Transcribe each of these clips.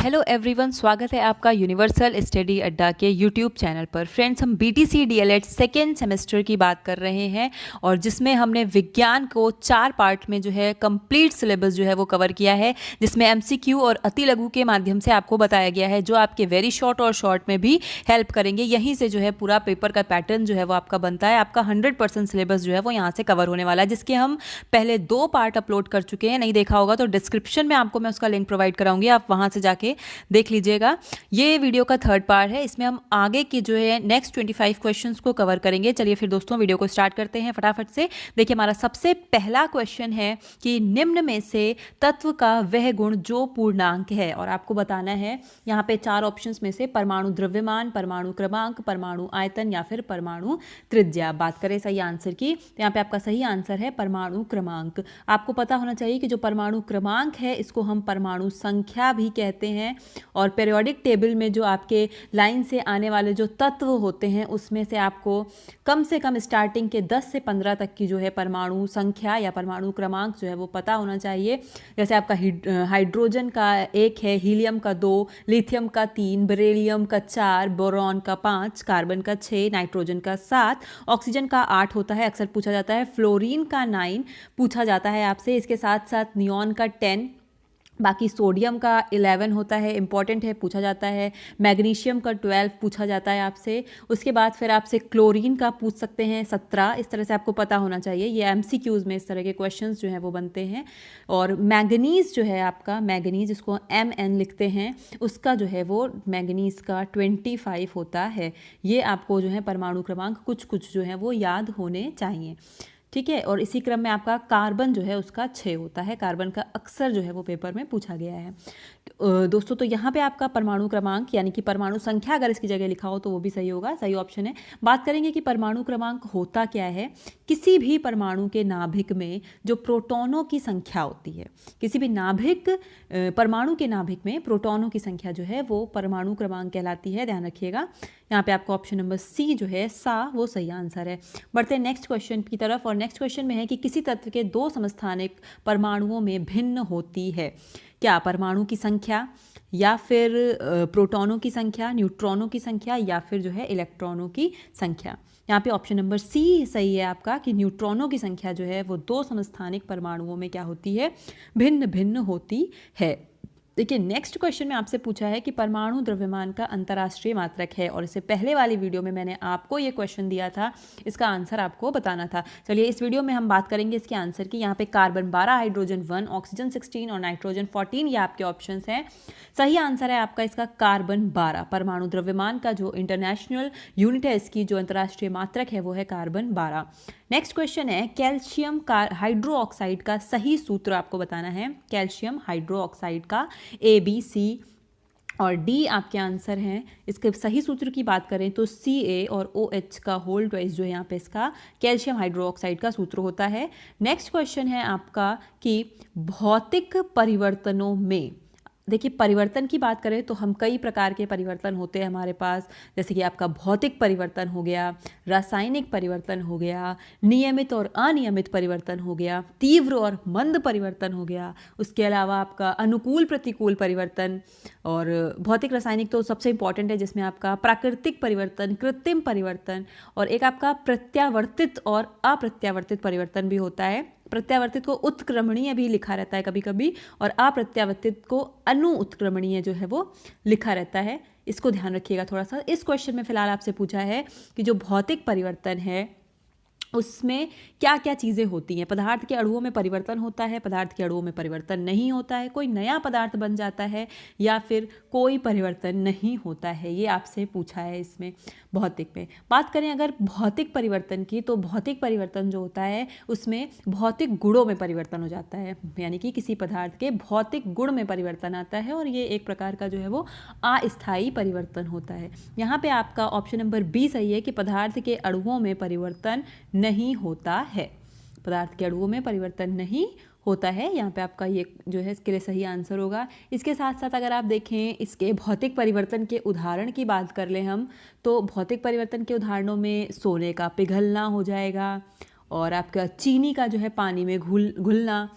Hello everyone, स्वागत है आपका यूनिवर्सल स्टडी अड्डा के यूट्यूब चैनल पर। फ्रेंड्स, हम बीटीसी डीएलएड सेकेंड सेमेस्टर की बात कर रहे हैं और जिसमें हमने विज्ञान को 4 पार्ट में जो है कंप्लीट सिलेबस जो है वो कवर किया है, जिसमें एमसीक्यू और अति लघु के माध्यम से आपको बताया गया है, जो आपके वेरी शॉर्ट और शॉर्ट में भी हेल्प करेंगे। यहीं से जो है पूरा पेपर का पैटर्न जो है वो आपका बनता है। आपका 100% सिलेबस जो है वो यहाँ से कवर होने वाला है, जिसके हम पहले 2 पार्ट अपलोड कर चुके हैं। नहीं देखा होगा तो डिस्क्रिप्शन में आपको मैं उसका लिंक प्रोवाइड कराऊंगी, आप वहाँ से जाके देख लीजिएगा। ये वीडियो का 3rd पार्ट है। इसमें हम आगे की जो है नेक्स्ट 25 क्वेश्चंस को कवर करेंगे। चलिए फिर दोस्तों वीडियो को स्टार्ट करते हैं फटाफट से। देखिए, हमारा सबसे पहला क्वेश्चन है कि निम्न में से तत्व का वह गुण जो पूर्णांक है, और आपको बताना है यहाँ पे 4 ऑप्शंस में से परमाणु द्रव्यमान, परमाणु क्रमांक, परमाणु आयतन या फिर परमाणु त्रिज्या। बात करें सही आंसर की, तो यहाँ पे आपका सही आंसर है परमाणु क्रमांक। आपको पता होना चाहिए कि जो परमाणु क्रमांक है इसको हम परमाणु संख्या भी कहते हैं, और पीरियोडिक टेबल में जो आपके लाइन से आने वाले जो तत्व होते हैं उसमें से आपको कम से कम स्टार्टिंग के 10 से 15 तक की जो है परमाणु संख्या या परमाणु क्रमांक जो है वो पता होना चाहिए। जैसे आपका हाइड्रोजन का 1 है, हीलियम का 2, लिथियम का 3, बेरिलियम का 4, बोरॉन का 5, कार्बन का 6, नाइट्रोजन का 7, ऑक्सीजन का 8 होता है, अक्सर पूछा जाता है। फ्लोरीन का 9 पूछा जाता है आपसे। इसके साथ साथ नियॉन का 10, बाकी सोडियम का 11 होता है, इंपॉर्टेंट है, पूछा जाता है। मैग्नीशियम का 12 पूछा जाता है आपसे। उसके बाद फिर आपसे क्लोरीन का पूछ सकते हैं 17। इस तरह से आपको पता होना चाहिए। ये एमसीक्यूज में इस तरह के क्वेश्चंस जो हैं वो बनते हैं। और मैंगनीज जो है आपका, मैंगनीज जिसको MN लिखते हैं, उसका जो है वो मैंगनीज का 25 होता है। ये आपको जो है परमाणु क्रमांक कुछ कुछ जो है वो याद होने चाहिए, ठीक है। और इसी क्रम में आपका कार्बन जो है उसका 6 होता है। कार्बन का अक्सर जो है वो पेपर में पूछा गया है। दोस्तों, तो यहाँ पे आपका परमाणु क्रमांक यानी कि परमाणु संख्या अगर इसकी जगह लिखा हो तो वो भी सही होगा, सही ऑप्शन है। बात करेंगे कि परमाणु क्रमांक होता क्या है। किसी भी परमाणु के नाभिक में जो प्रोटॉनों की संख्या होती है, किसी भी परमाणु के नाभिक में प्रोटॉनों की संख्या जो है वो परमाणु क्रमांक कहलाती है। ध्यान रखिएगा, यहाँ पे आपका ऑप्शन नंबर सी जो है सा वो सही आंसर है। बढ़ते हैं नेक्स्ट क्वेश्चन की तरफ, और नेक्स्ट क्वेश्चन में है कि किसी तत्व के 2 समस्थानिक परमाणुओं में भिन्न होती है। क्या परमाणु की संख्या, या फिर प्रोटॉनों की संख्या, न्यूट्रॉनों की संख्या, या फिर जो है इलेक्ट्रॉनों की संख्या। यहाँ पे ऑप्शन नंबर सी सही है आपका कि न्यूट्रॉनों की संख्या जो है वो 2 समस्थानिक परमाणुओं में क्या होती है, भिन्न भिन्न होती है। देखिए, नेक्स्ट क्वेश्चन में आपसे पूछा है कि परमाणु द्रव्यमान का अंतर्राष्ट्रीय मात्रक है, और इससे पहले वाली वीडियो में मैंने आपको ये क्वेश्चन दिया था, इसका आंसर आपको बताना था। चलिए इस वीडियो में हम बात करेंगे इसके आंसर की। यहाँ पे कार्बन 12, हाइड्रोजन 1, ऑक्सीजन 16 और नाइट्रोजन 14 ये आपके ऑप्शंस हैं। सही आंसर है आपका इसका कार्बन 12। परमाणु द्रव्यमान का जो इंटरनेशनल यूनिट है, इसकी जो अंतर्राष्ट्रीय मात्रक है वो है कार्बन 12। नेक्स्ट क्वेश्चन है कैल्शियम हाइड्रोक्साइड का सही सूत्र आपको बताना है। कैल्शियम हाइड्रोक्साइड का ABC और D आपके आंसर हैं। इसके सही सूत्र की बात करें तो Ca और OH का होल ट्वाइस जो है यहाँ पे इसका कैल्शियम हाइड्रोक्साइड का सूत्र होता है। नेक्स्ट क्वेश्चन है आपका कि भौतिक परिवर्तनों में, देखिए परिवर्तन की बात करें तो हम कई प्रकार के परिवर्तन होते हैं हमारे पास, जैसे कि आपका भौतिक परिवर्तन हो गया, रासायनिक परिवर्तन हो गया, नियमित और अनियमित परिवर्तन हो गया, तीव्र और मंद परिवर्तन हो गया, उसके अलावा आपका अनुकूल प्रतिकूल परिवर्तन, और भौतिक रासायनिक तो सबसे इंपॉर्टेंट है, जिसमें आपका प्राकृतिक परिवर्तन, कृत्रिम परिवर्तन, और एक आपका प्रत्यावर्तित और अप्रत्यावर्तित परिवर्तन भी होता है। प्रत्यावर्तित को उत्क्रमणीय भी लिखा रहता है कभी कभी, और अप्रत्यावर्तित को अनुत्क्रमणीय जो है वो लिखा रहता है। इसको ध्यान रखिएगा थोड़ा सा। इस क्वेश्चन में फिलहाल आपसे पूछा है कि जो भौतिक परिवर्तन है उसमें क्या क्या चीज़ें होती हैं। पदार्थ के अणुओं में परिवर्तन होता है, पदार्थ के अणुओं में परिवर्तन नहीं होता है, कोई नया पदार्थ बन जाता है, या फिर कोई परिवर्तन नहीं होता है। ये आपसे पूछा है इसमें भौतिक में। बात करें अगर भौतिक परिवर्तन की, तो भौतिक परिवर्तन जो होता है उसमें भौतिक गुणों में परिवर्तन हो जाता है, यानी कि किसी पदार्थ के भौतिक गुण में परिवर्तन आता है, और ये एक प्रकार का जो है वो अस्थायी परिवर्तन होता है। यहाँ पे आपका ऑप्शन नंबर बी सही है कि पदार्थ के अणुओं में परिवर्तन नहीं होता है। पदार्थ के अणुओं में परिवर्तन नहीं होता है, यहाँ पे आपका ये जो है इसके लिए सही आंसर होगा। इसके साथ साथ अगर आप देखें इसके भौतिक परिवर्तन के उदाहरण की बात कर लें हम, तो भौतिक परिवर्तन के उदाहरणों में सोने का पिघलना हो जाएगा, और आपका चीनी का जो है पानी में घुलना,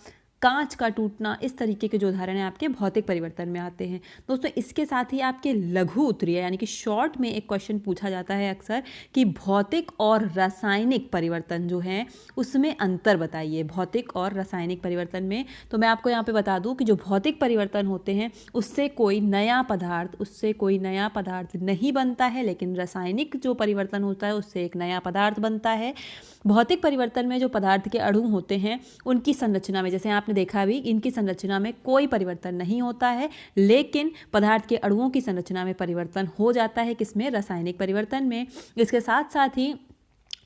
कांच का टूटना, इस तरीके के जो उदाहरण हैं आपके भौतिक परिवर्तन में आते हैं। दोस्तों इसके साथ ही आपके लघु उत्तरीय यानी कि शॉर्ट में एक क्वेश्चन पूछा जाता है अक्सर कि भौतिक और रासायनिक परिवर्तन जो हैं उसमें अंतर बताइए। भौतिक और रासायनिक परिवर्तन में तो मैं आपको यहाँ पे बता दूँ कि जो भौतिक परिवर्तन होते हैं उससे कोई नया पदार्थ नहीं बनता है, लेकिन रासायनिक जो परिवर्तन होता है उससे एक नया पदार्थ बनता है। भौतिक परिवर्तन में जो पदार्थ के अणु होते हैं उनकी संरचना में, जैसे आपने देखा भी, इनकी संरचना में कोई परिवर्तन नहीं होता है, लेकिन पदार्थ के अणुओं की संरचना में परिवर्तन हो जाता है। किसमें? रासायनिक परिवर्तन में। इसके साथ साथ ही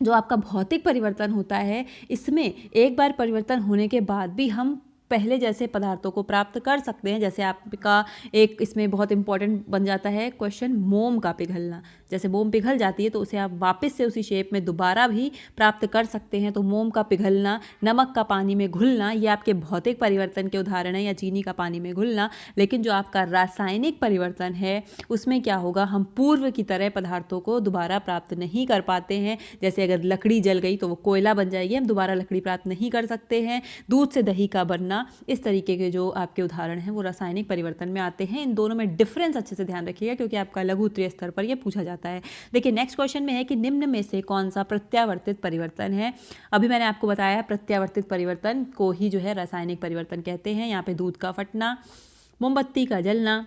जो आपका भौतिक परिवर्तन होता है इसमें एक बार परिवर्तन होने के बाद भी हम पहले जैसे पदार्थों को प्राप्त कर सकते हैं। जैसे आपका एक इसमें बहुत इंपॉर्टेंट बन जाता है क्वेश्चन, मोम का पिघलना। जैसे मोम पिघल जाती है तो उसे आप वापस से उसी शेप में दोबारा भी प्राप्त कर सकते हैं। तो मोम का पिघलना, नमक का पानी में घुलना, ये आपके भौतिक परिवर्तन के उदाहरण है, या चीनी का पानी में घुलना। लेकिन जो आपका रासायनिक परिवर्तन है उसमें क्या होगा, हम पूर्व की तरह पदार्थों को दोबारा प्राप्त नहीं कर पाते हैं। जैसे अगर लकड़ी जल गई तो वो कोयला बन जाएगी, हम दोबारा लकड़ी प्राप्त नहीं कर सकते हैं। दूध से दही का बनना, इस तरीके के जो आपके उदाहरण हैं वो रासायनिक परिवर्तन में आते हैं। इन दोनों में डिफरेंस अच्छे से ध्यान रखिएगा क्योंकि आपका लघु उत्तरीय स्तर पर यह पूछा जाता है। देखिए नेक्स्ट क्वेश्चन में है कि निम्न में से कौन सा प्रत्यावर्तित परिवर्तन है। अभी मैंने आपको बताया प्रत्यावर्तित परिवर्तन को ही जो है रासायनिक परिवर्तन कहते हैं। यहाँ पे दूध का फटना, मोमबत्ती का जलना,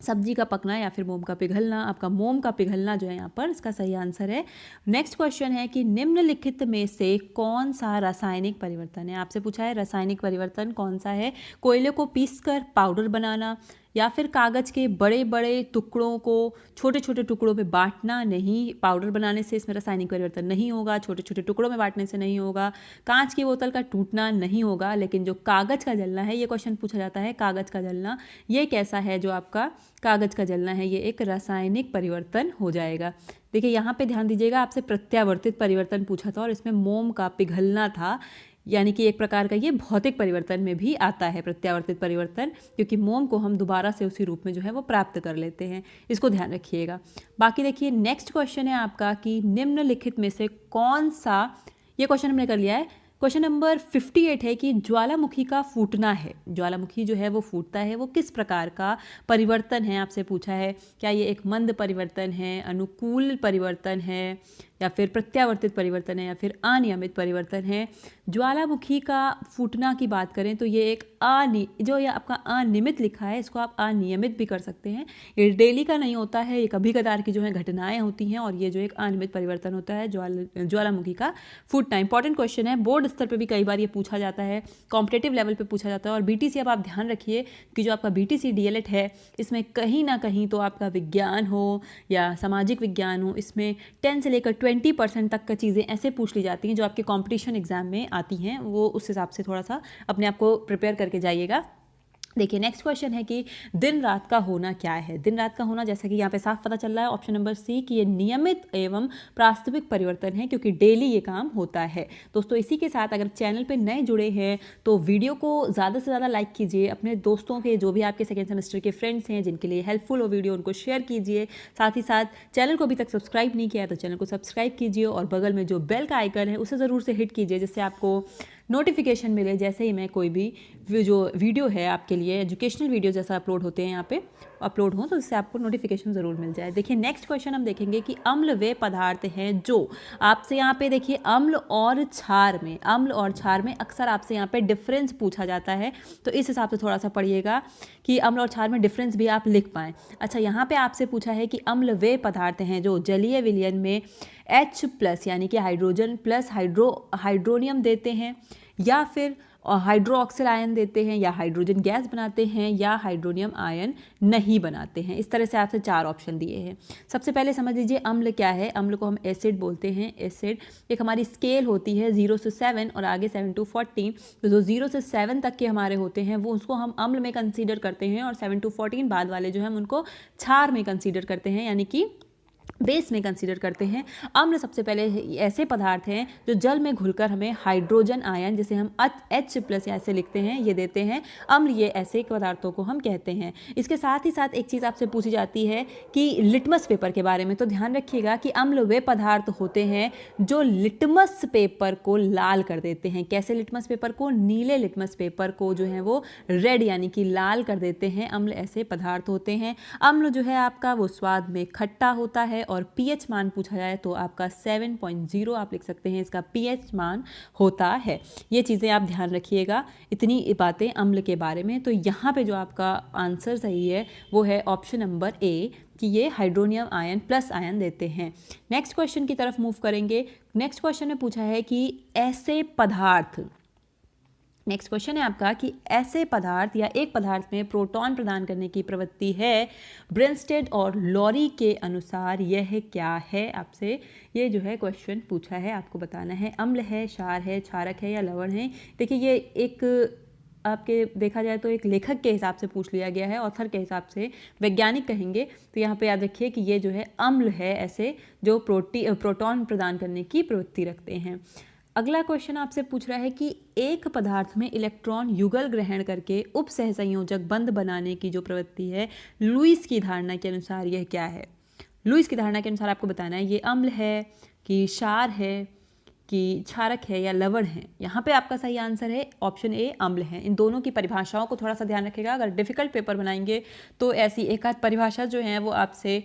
सब्जी का पकना या फिर मोम का पिघलना। आपका मोम का पिघलना जो है यहाँ पर इसका सही आंसर है। नेक्स्ट क्वेश्चन है कि निम्नलिखित में से कौन सा रासायनिक परिवर्तन है। आपसे पूछा है रासायनिक परिवर्तन कौन सा है। कोयले को पीसकर पाउडर बनाना, या फिर कागज़ के बड़े बड़े टुकड़ों को छोटे छोटे टुकड़ों में बांटना। नहीं, पाउडर बनाने से इसमें रासायनिक परिवर्तन नहीं होगा, छोटे छोटे टुकड़ों में बांटने से नहीं होगा। कांच की बोतल का टूटना नहीं होगा। लेकिन जो कागज़ का जलना है, ये क्वेश्चन पूछा जाता है, कागज़ का जलना ये कैसा है। जो आपका कागज़ का जलना है ये एक रासायनिक परिवर्तन हो जाएगा। देखिए यहाँ पे ध्यान दीजिएगा, आपसे प्रत्यावर्तित परिवर्तन पूछा था और इसमें मोम का पिघलना था, यानी कि एक प्रकार का ये भौतिक परिवर्तन में भी आता है प्रत्यावर्तित परिवर्तन, क्योंकि मोम को हम दोबारा से उसी रूप में जो है वो प्राप्त कर लेते हैं। इसको ध्यान रखिएगा। बाकी देखिए नेक्स्ट क्वेश्चन है आपका कि निम्नलिखित में से कौन सा, ये क्वेश्चन हमने कर लिया है। क्वेश्चन नंबर 58 है कि ज्वालामुखी का फूटना है। ज्वालामुखी जो है वो फूटता है, वो किस प्रकार का परिवर्तन है आपसे पूछा है। क्या ये एक मंद परिवर्तन है, अनुकूल परिवर्तन है, या फिर प्रत्यावर्तित परिवर्तन है, या फिर अनियमित परिवर्तन है। ज्वालामुखी का फूटना की बात करें तो ये एक जो ये आपका अनियमित लिखा है इसको आप अनियमित भी कर सकते हैं। ये डेली का नहीं होता है, ये कभी कदार की जो है घटनाएं होती हैं, और ये जो एक अनियमित परिवर्तन होता है ज्वालामुखी का फूटना। इंपॉर्टेंट क्वेश्चन है, बोर्ड स्तर पर भी कई बार ये पूछा जाता है, कॉम्पिटेटिव लेवल पर पूछा जाता है। और बीटीसी, अब आप ध्यान रखिए कि जो आपका बीटीसी डीएलएड है इसमें कहीं ना कहीं तो आपका विज्ञान हो या सामाजिक विज्ञान हो, इसमें 10 से लेकर 20% तक का चीज़ें ऐसे पूछ ली जाती हैं जो आपके कंपटीशन एग्जाम में आती हैं। वो उस हिसाब से थोड़ा सा अपने आप को प्रिपेयर करके जाइएगा। देखिए नेक्स्ट क्वेश्चन है कि दिन रात का होना क्या है। दिन रात का होना, जैसा कि यहाँ पे साफ पता चल रहा है ऑप्शन नंबर सी कि ये नियमित एवं प्रास्ताविक परिवर्तन है, क्योंकि डेली ये काम होता है। दोस्तों इसी के साथ अगर चैनल पे नए जुड़े हैं तो वीडियो को ज़्यादा से ज़्यादा लाइक कीजिए, अपने दोस्तों के जो भी आपके सेकेंड सेमेस्टर के फ्रेंड्स हैं जिनके लिए हेल्पफुल हो वीडियो उनको शेयर कीजिए। साथ ही साथ चैनल को अभी तक सब्सक्राइब नहीं किया है तो चैनल को सब्सक्राइब कीजिए, और बगल में जो बेल का आइकन है उसे ज़रूर से हिट कीजिए, जिससे आपको नोटिफिकेशन मिले जैसे ही मैं कोई भी जो वीडियो है आपके लिए एजुकेशनल वीडियो जैसा अपलोड होते हैं यहाँ पे अपलोड हो तो इससे आपको नोटिफिकेशन ज़रूर मिल जाए। देखिए नेक्स्ट क्वेश्चन हम देखेंगे कि अम्ल वे पदार्थ हैं जो आपसे यहाँ पे देखिए अम्ल और क्षार में अक्सर आपसे यहाँ पे डिफरेंस पूछा जाता है, तो इस हिसाब से थोड़ा सा पढ़िएगा कि अम्ल और क्षार में डिफरेंस भी आप लिख पाएँ। अच्छा, यहाँ पे आपसे पूछा है कि अम्ल वे पदार्थ हैं जो जलीय विलयन में H+ यानी कि हाइड्रोजन प्लस हाइड्रोनियम देते हैं, या फिर हाइड्रोक्सिल आयन देते हैं, या हाइड्रोजन गैस बनाते हैं, या हाइड्रोनियम आयन नहीं बनाते हैं। इस तरह से आपसे 4 ऑप्शन दिए हैं। सबसे पहले समझ लीजिए अम्ल क्या है। अम्ल को हम एसिड बोलते हैं। एसिड एक हमारी स्केल होती है 0 से 7 और आगे 7 to 14, तो जो 0 से 7 तक के हमारे होते हैं वो उसको हम अम्ल में कंसीडर करते हैं, और 7 to 14 बाद वाले जो है हम उनको क्षार में कंसीडर करते हैं, यानी कि बेस में कंसीडर करते हैं। अम्ल सबसे पहले ऐसे पदार्थ हैं जो जल में घुलकर हमें हाइड्रोजन आयन, जिसे हम H+ ऐसे लिखते हैं, ये देते हैं। अम्ल ये ऐसे पदार्थों को हम कहते हैं। इसके साथ ही साथ एक चीज़ आपसे पूछी जाती है कि लिटमस पेपर के बारे में, तो ध्यान रखिएगा कि अम्ल वे पदार्थ होते हैं जो लिटमस पेपर को लाल कर देते हैं। कैसे लिटमस पेपर को? नीले लिटमस पेपर को जो है वो रेड यानी कि लाल कर देते हैं। अम्ल ऐसे पदार्थ होते हैं। अम्ल जो है आपका वो स्वाद में खट्टा होता है और pH मान पूछा जाए तो आपका 7.0 आप लिख सकते हैं, इसका pH मान होता है। ये चीज़ें आप ध्यान रखिएगा, इतनी बातें अम्ल के बारे में। तो यहाँ पे जो आपका आंसर सही है वो है ऑप्शन नंबर ए, कि ये हाइड्रोनियम आयन प्लस आयन देते हैं। नेक्स्ट क्वेश्चन की तरफ मूव करेंगे। नेक्स्ट क्वेश्चन में पूछा है कि ऐसे पदार्थ, नेक्स्ट क्वेश्चन है आपका कि ऐसे पदार्थ या एक पदार्थ में प्रोटॉन प्रदान करने की प्रवृत्ति है, ब्रेनस्टेड और लॉरी के अनुसार यह क्या है? आपसे ये जो है क्वेश्चन पूछा है, आपको बताना है अम्ल है, क्षार है, क्षारक है या लवण है। देखिए ये एक आपके देखा जाए तो एक लेखक के हिसाब से पूछ लिया गया है, ऑथर के हिसाब से वैज्ञानिक कहेंगे। तो यहाँ पे याद रखिए कि ये जो है अम्ल है, ऐसे जो प्रोटॉन प्रदान करने की प्रवृत्ति रखते हैं। अगला क्वेश्चन आपसे पूछ रहा है कि एक पदार्थ में इलेक्ट्रॉन युगल ग्रहण करके उप सहसंयोजक बंध बनाने की जो प्रवृत्ति है, लुईस की धारणा के अनुसार यह क्या है? लुईस की धारणा के अनुसार आपको बताना है ये अम्ल है कि क्षार है कि क्षारक है या लवण है। यहाँ पे आपका सही आंसर है ऑप्शन ए, अम्ल है। इन दोनों की परिभाषाओं को थोड़ा सा ध्यान रखिएगा, अगर डिफिकल्ट पेपर बनाएंगे तो ऐसी एक आध परिभाषा जो है वो आपसे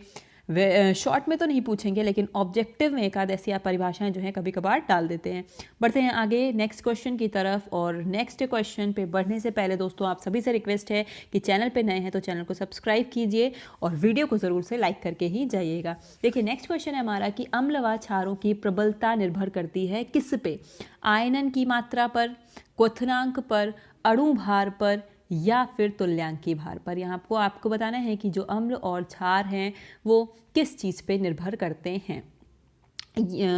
शॉर्ट में तो नहीं पूछेंगे, लेकिन ऑब्जेक्टिव में एक आध ऐसी आप परिभाषाएं जो हैं कभी कभार डाल देते हैं। बढ़ते हैं आगे नेक्स्ट क्वेश्चन की तरफ। और नेक्स्ट क्वेश्चन पे बढ़ने से पहले दोस्तों आप सभी से रिक्वेस्ट है कि चैनल पे नए हैं तो चैनल को सब्सक्राइब कीजिए और वीडियो को ज़रूर से लाइक करके ही जाइएगा। देखिए नेक्स्ट क्वेश्चन है हमारा कि अम्ल व क्षारों की प्रबलता निर्भर करती है किस पे? आयनन की मात्रा पर, क्वथनांक पर, अणु भार पर या फिर तुल्यांकी भार पर। यहाँ आपको बताना है कि जो अम्ल और क्षार हैं वो किस चीज़ पे निर्भर करते हैं।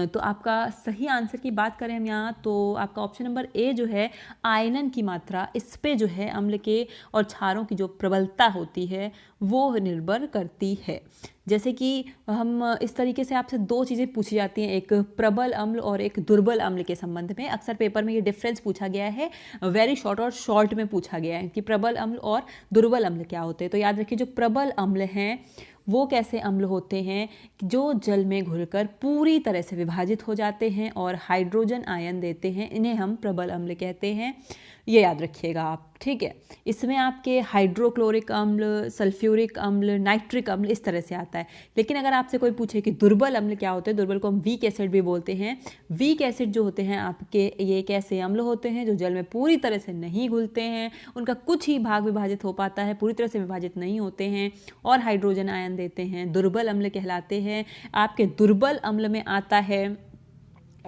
तो आपका सही आंसर की बात करें हम यहाँ तो आपका ऑप्शन नंबर ए जो है आयनन की मात्रा, इस पे जो है अम्ल के और क्षारों की जो प्रबलता होती है वो निर्भर करती है। जैसे कि हम इस तरीके से आपसे दो चीज़ें पूछी जाती हैं, एक प्रबल अम्ल और एक दुर्बल अम्ल के संबंध में। अक्सर पेपर में ये डिफरेंस पूछा गया है, वेरी शॉर्ट और शॉर्ट में पूछा गया है कि प्रबल अम्ल और दुर्बल अम्ल क्या होते हैं। तो याद रखिए जो प्रबल अम्ल हैं वो कैसे अम्ल होते हैं, जो जल में घुलकर पूरी तरह से विभाजित हो जाते हैं और हाइड्रोजन आयन देते हैं, इन्हें हम प्रबल अम्ल कहते हैं। ये याद रखिएगा आप, ठीक है। इसमें आपके हाइड्रोक्लोरिक अम्ल, सल्फ्यूरिक अम्ल, नाइट्रिक अम्ल इस तरह से आता है। लेकिन अगर आपसे कोई पूछे कि दुर्बल अम्ल क्या होते हैं, दुर्बल को हम वीक एसिड भी बोलते हैं। वीक एसिड जो होते हैं आपके, ये कैसे अम्ल होते हैं जो जल में पूरी तरह से नहीं घुलते हैं, उनका कुछ ही भाग विभाजित हो पाता है, पूरी तरह से विभाजित नहीं होते हैं और हाइड्रोजन आयन देते हैं, दुर्बल अम्ल कहलाते हैं। आपके दुर्बल अम्ल में आता है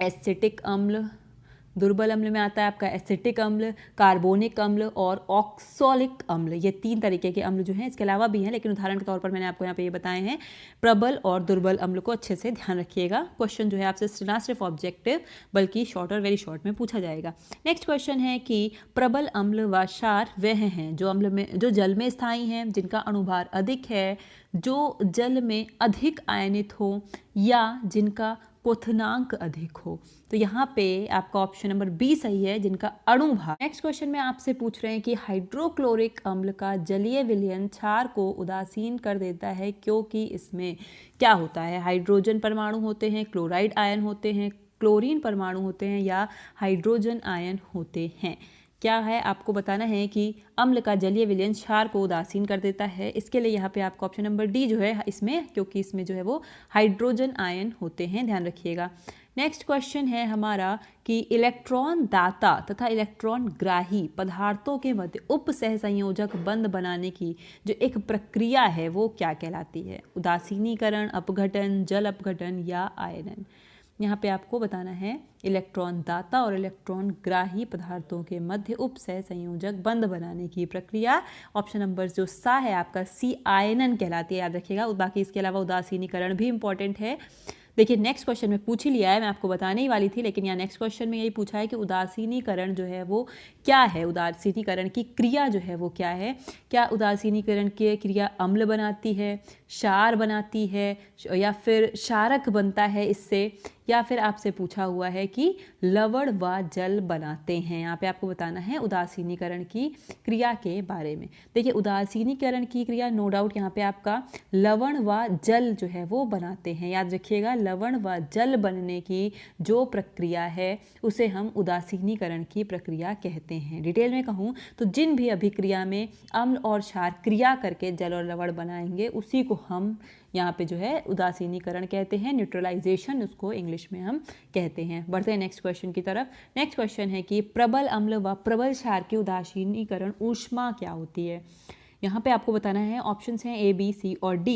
एसिटिक अम्ल, दुर्बल अम्ल में आता है आपका एसिटिक अम्ल, कार्बोनिक अम्ल और ऑक्सोलिक अम्ल। ये तीन तरीके के अम्ल जो हैं, इसके अलावा भी हैं लेकिन उदाहरण के तौर पर मैंने आपको यहाँ पे ये बताए हैं। प्रबल और दुर्बल अम्ल को अच्छे से ध्यान रखिएगा। क्वेश्चन जो है आपसे ना सिर्फ ऑब्जेक्टिव बल्कि शॉर्ट और वेरी शॉर्ट में पूछा जाएगा। नेक्स्ट क्वेश्चन है कि प्रबल अम्ल व क्षार वह हैं जो जल में स्थायी हैं, जिनका अणुभार अधिक है, जो जल में अधिक आयनित हो या जिनका क्वथनांक अधिक हो। तो यहाँ पे आपका ऑप्शन नंबर बी सही है, जिनका अणु भार। नेक्स्ट क्वेश्चन में आपसे पूछ रहे हैं कि हाइड्रोक्लोरिक अम्ल का जलीय विलयन क्षार को उदासीन कर देता है क्योंकि इसमें क्या होता है? हाइड्रोजन परमाणु होते हैं, क्लोराइड आयन होते हैं, क्लोरीन परमाणु होते हैं या हाइड्रोजन आयन होते हैं। क्या है आपको बताना है कि अम्ल का जलीय विलयन क्षार को उदासीन कर देता है। इसके लिए यहाँ पे आपका ऑप्शन नंबर डी जो है इसमें, क्योंकि इसमें जो है वो हाइड्रोजन आयन होते हैं, ध्यान रखिएगा। नेक्स्ट क्वेश्चन है हमारा कि इलेक्ट्रॉन दाता तथा इलेक्ट्रॉन ग्राही पदार्थों के मध्य उप सहसंयोजक बंध बनाने की जो एक प्रक्रिया है वो क्या कहलाती है? उदासीनीकरण, अपघटन, जल अपघटन या आयनन। यहाँ पे आपको बताना है इलेक्ट्रॉन दाता और इलेक्ट्रॉन ग्राही पदार्थों के मध्य उप सहसंयोजक बंध बनाने की प्रक्रिया। ऑप्शन नंबर जो सा है आपका सी, आयनन कहलाती है, याद रखिएगा। बाकी इसके अलावा उदासीनीकरण भी इंपॉर्टेंट है। देखिए नेक्स्ट क्वेश्चन में पूछ ही लिया है, मैं आपको बताने ही वाली थी, लेकिन यहाँ नेक्स्ट क्वेश्चन में यही पूछा है कि उदासीनीकरण जो है वो क्या है, उदासीनीकरण की क्रिया जो है वो क्या है। क्या उदासीनीकरण की क्रिया अम्ल बनाती है, क्षार बनाती है, या फिर क्षारक बनता है इससे, या फिर आपसे पूछा हुआ है कि लवण व जल बनाते हैं। यहाँ पे आपको बताना है उदासीनीकरण की क्रिया के बारे में। देखिए उदासीनीकरण की क्रिया नो डाउट यहाँ पे आपका लवण व जल जो है वो बनाते हैं। याद रखिएगा, लवण व जल बनने की जो प्रक्रिया है उसे हम उदासीनीकरण की प्रक्रिया कहते हैं। डिटेल में कहूँ तो जिन भी अभिक्रिया में अम्ल और क्षार क्रिया करके जल और लवण बनाएंगे उसी को हम यहाँ पे जो है उदासीनीकरण कहते हैं, न्यूट्रलाइजेशन उसको इंग्लिश में हम कहते हैं। बढ़ते हैं नेक्स्ट क्वेश्चन की तरफ। नेक्स्ट क्वेश्चन है कि प्रबल अम्ल व प्रबल क्षार की उदासीनीकरण ऊष्मा क्या होती है। यहाँ पे आपको बताना है, ऑप्शंस हैं A, B, C और D।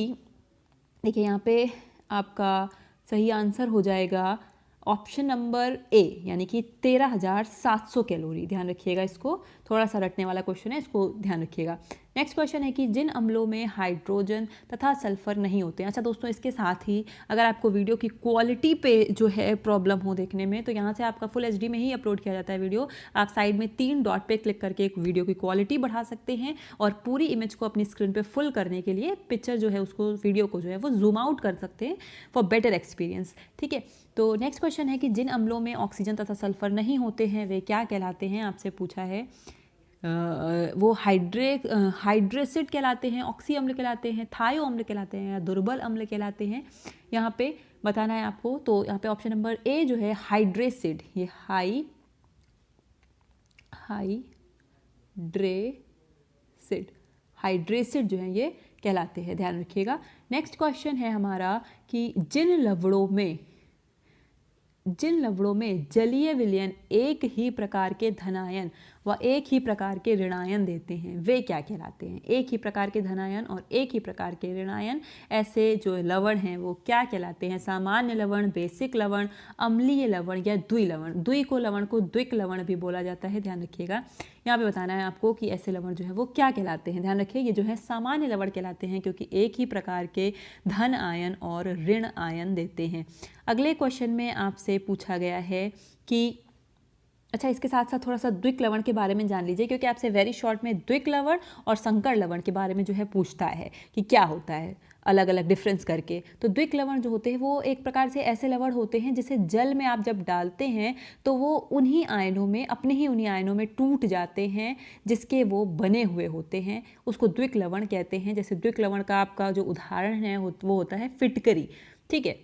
देखिए यहाँ पे आपका सही आंसर हो जाएगा ऑप्शन नंबर A, यानी कि 13,700 कैलोरी। ध्यान रखिएगा, इसको थोड़ा सा रटने वाला क्वेश्चन है, इसको ध्यान रखिएगा। नेक्स्ट क्वेश्चन है कि जिन अम्लों में हाइड्रोजन तथा सल्फर नहीं होते हैं। अच्छा दोस्तों, इसके साथ ही अगर आपको वीडियो की क्वालिटी पे जो है प्रॉब्लम हो देखने में, तो यहाँ से आपका फुल HD में ही अपलोड किया जाता है वीडियो। आप साइड में 3 डॉट पे क्लिक करके एक वीडियो की क्वालिटी बढ़ा सकते हैं और पूरी इमेज को अपनी स्क्रीन पे फुल करने के लिए पिक्चर जो है उसको, वीडियो को जो है वो जूम आउट कर सकते हैं फॉर बेटर एक्सपीरियंस। ठीक है, तो नेक्स्ट क्वेश्चन है कि जिन अम्लों में ऑक्सीजन तथा सल्फर नहीं होते हैं वे क्या कहलाते हैं। आपसे पूछा है वो हाइड्रेसिड कहलाते हैं, ऑक्सी अम्ल कहलाते हैं, थायो अम्ल कहलाते हैं, या दुर्बल अम्ल कहलाते हैं। यहाँ पे बताना है आपको। तो यहाँ पे ऑप्शन नंबर A जो है हाइड्रेसिड, ये हाइड्रेसिड जो है ये कहलाते हैं, ध्यान रखिएगा। नेक्स्ट क्वेश्चन है हमारा कि जिन लवणों में जलीय विलयन एक ही प्रकार के धनायन व एक ही प्रकार के ऋणायन देते हैं वे क्या कहलाते हैं। एक ही प्रकार के धनायन और एक ही प्रकार के ऋणायन, ऐसे जो लवण हैं वो क्या कहलाते हैं। सामान्य लवण, बेसिक लवण, अम्लीय लवण या द्वि लवण। द्वि को लवण को द्विक लवण भी बोला जाता है, ध्यान रखिएगा। यहाँ पे बताना है आपको कि ऐसे लवण जो है वो क्या कहलाते हैं। ध्यान रखिए, ये जो है सामान्य लवण कहलाते हैं क्योंकि एक ही प्रकार के धन आयन और ऋण आयन देते हैं। अगले क्वेश्चन में आपसे पूछा गया है कि अच्छा, इसके साथ साथ थोड़ा सा द्विक लवण के बारे में जान लीजिए, क्योंकि आपसे वेरी शॉर्ट में द्विक लवण और संकर लवण के बारे में जो है पूछता है कि क्या होता है, अलग अलग डिफरेंस करके। तो द्विक लवण जो होते हैं वो एक प्रकार से ऐसे लवण होते हैं जिसे जल में आप जब डालते हैं तो वो उन्हीं आयनों में, अपने ही उन्हीं आयनों में टूट जाते हैं जिसके वो बने हुए होते हैं, उसको द्विक लवण कहते हैं। जैसे द्विक लवण का आपका जो उदाहरण है वो होता है फिटकरी। ठीक है,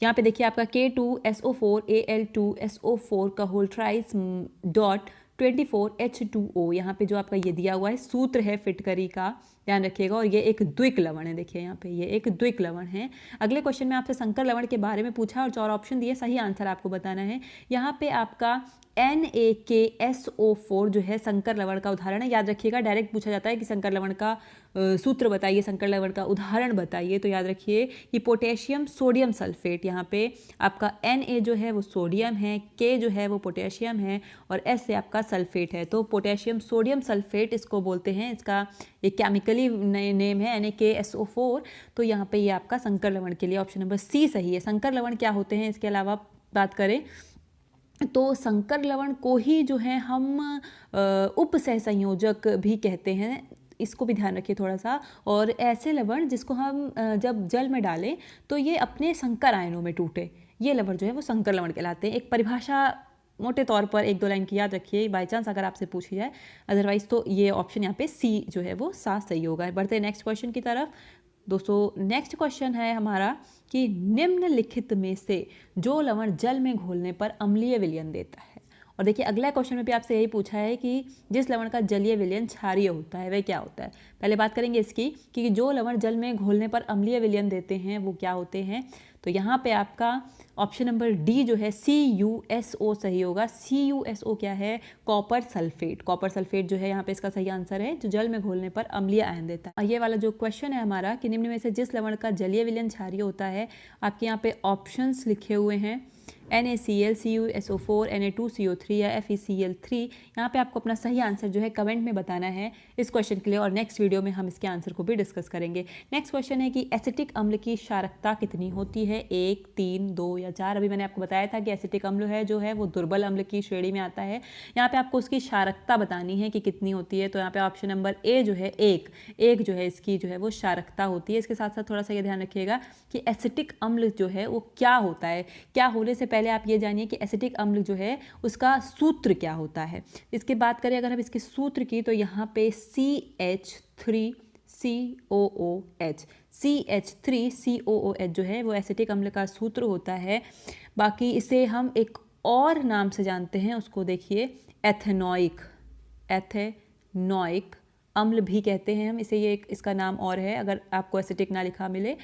यहाँ पे देखिए आपका K2SO4 Al2SO4 का होल ट्राइस डॉट 24H2O, यहाँ पे जो आपका ये दिया हुआ है सूत्र है फिटकरी का, ध्यान रखिएगा। और ये एक द्विक लवण है, देखिए यहाँ पे ये एक द्विक लवण है। अगले क्वेश्चन में आपसे संकर लवण के बारे में पूछा और 4 ऑप्शन दिए, सही आंसर आपको बताना है। यहाँ पे आपका NaKSO4 जो है संकर लवण का उदाहरण है। याद रखिएगा, डायरेक्ट पूछा जाता है कि संकर लवण का सूत्र बताइए, संकर लवण का उदाहरण बताइए। तो याद रखिए कि पोटेशियम सोडियम सल्फेट, यहाँ पे आपका Na जो है वो सोडियम है, K जो है वो पोटेशियम है और S से आपका सल्फेट है। तो पोटेशियम सोडियम सल्फेट इसको बोलते हैं, इसका एक केमिकली नेम है NaKSO4। तो यहाँ पे ये आपका संकर लवण के लिए ऑप्शन नंबर C सही है। संकर लवण क्या होते हैं, इसके अलावा बात करें तो संकर लवण को ही जो है हम उप सहसंयोजक भी कहते हैं, इसको भी ध्यान रखिए थोड़ा सा। और ऐसे लवण जिसको हम जब जल में डालें तो ये अपने संकर आयनों में टूटे, ये लवण जो है वो संकर लवण कहलाते हैं। एक परिभाषा मोटे तौर पर 1-2 लाइन की याद रखिए, बाई चांस अगर आपसे पूछी जाए, अदरवाइज तो ये ऑप्शन यहाँ पे C जो है वो साफ सही होगा। बढ़ते हैं नेक्स्ट क्वेश्चन की तरफ। दोस्तों नेक्स्ट क्वेश्चन है हमारा कि निम्नलिखित में से जो लवण जल में घोलने पर अम्लीय विलयन देता है। और देखिए अगला क्वेश्चन में भी आपसे यही पूछा है कि जिस लवण का जलीय विलयन क्षारीय होता है वह क्या होता है। पहले बात करेंगे इसकी कि जो लवण जल में घोलने पर अम्लीय विलयन देते हैं वो क्या होते हैं। तो यहाँ पे आपका ऑप्शन नंबर D जो है CuSO सही होगा। CuSO क्या है, कॉपर सल्फेट। कॉपर सल्फेट जो है यहाँ पे इसका सही आंसर है, जो जल में घोलने पर अम्लीय आयन देता है। ये वाला जो क्वेश्चन है हमारा कि निम्न में से जिस लवण का जलीय विलयन क्षारीय होता है, आपके यहाँ पे ऑप्शंस लिखे हुए हैं NaCl, CuSO4, Na2CO3 या FeCl3। यहाँ पे आपको अपना सही आंसर जो है कमेंट में बताना है इस क्वेश्चन के लिए, और नेक्स्ट वीडियो में हम इसके आंसर को भी डिस्कस करेंगे। नेक्स्ट क्वेश्चन है कि एसिटिक अम्ल की क्षारकता कितनी होती है, 1, 3, 2 या 4। अभी मैंने आपको बताया था कि एसिटिक अम्ल है जो है वो दुर्बल अम्ल की श्रेणी में आता है। यहाँ पे आपको उसकी क्षारकता बतानी है कि कितनी होती है। तो यहाँ पे ऑप्शन नंबर ए जो है एक जो है इसकी जो है वो क्षारकता होती है। इसके साथ साथ थोड़ा सा ये ध्यान रखिएगा कि एसिटिक अम्ल जो है वो क्या होता है। क्या होने से पहले आप ये जानिए कि एसिटिक अम्ल जो है उसका सूत्र क्या होता है। इसकी बात करें अगर हम इसके सूत्र की, तो यहाँ पे CH3COOH जो है वो एसिटिक अम्ल का सूत्र होता है। बाकी इसे हम एक और नाम से जानते हैं, उसको देखिए एथेनॉइक अम्ल भी कहते हैं हम इसे। ये इसका नाम और है, अगर आपको एसिटिक ना लिखा मिले।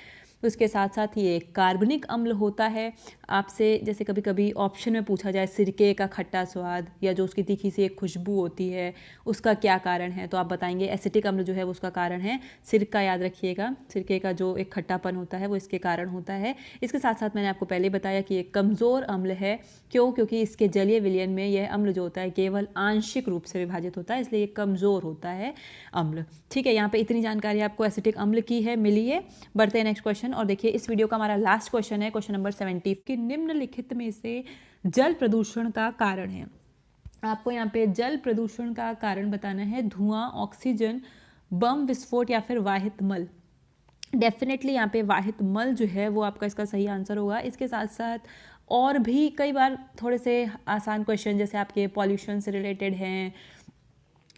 उसके साथ साथ ये एक कार्बनिक अम्ल होता है। आपसे जैसे कभी कभी ऑप्शन में पूछा जाए सिरके का खट्टा स्वाद या जो उसकी तीखी सी एक खुशबू होती है उसका क्या कारण है, तो आप बताएंगे एसिटिक अम्ल जो है वो उसका कारण है सिरका। याद रखिएगा, सिरके का जो एक खट्टापन होता है वो इसके कारण होता है। इसके साथ साथ मैंने आपको पहले बताया कि एक कमज़ोर अम्ल है। क्यों? क्योंकि इसके जलीय विलयन में यह अम्ल जो होता है केवल आंशिक रूप से विभाजित होता है, इसलिए ये कमज़ोर होता है अम्ल। ठीक है, यहाँ पे इतनी जानकारी आपको एसिटिक अम्ल की है मिली है। बढ़ते हैं नेक्स्ट क्वेश्चन। और देखिए इस वीडियो का हमारा लास्ट क्वेश्चन है, क्वेश्चन नंबर 70 कि निम्नलिखित में से जल प्रदूषण का कारण है। आपको यहाँ पे जल प्रदूषण का कारण बताना है। धुआं, ऑक्सीजन, बम विस्फोट या फिर वाहित मल। डेफिनेटली यहाँ पे वाहित मल जो है वो आपका इसका सही आंसर होगा। इसके साथ साथ और भी कई बार थोड़े से आसान क्वेश्चन जैसे आपके पॉल्यूशन से रिलेटेड हैं,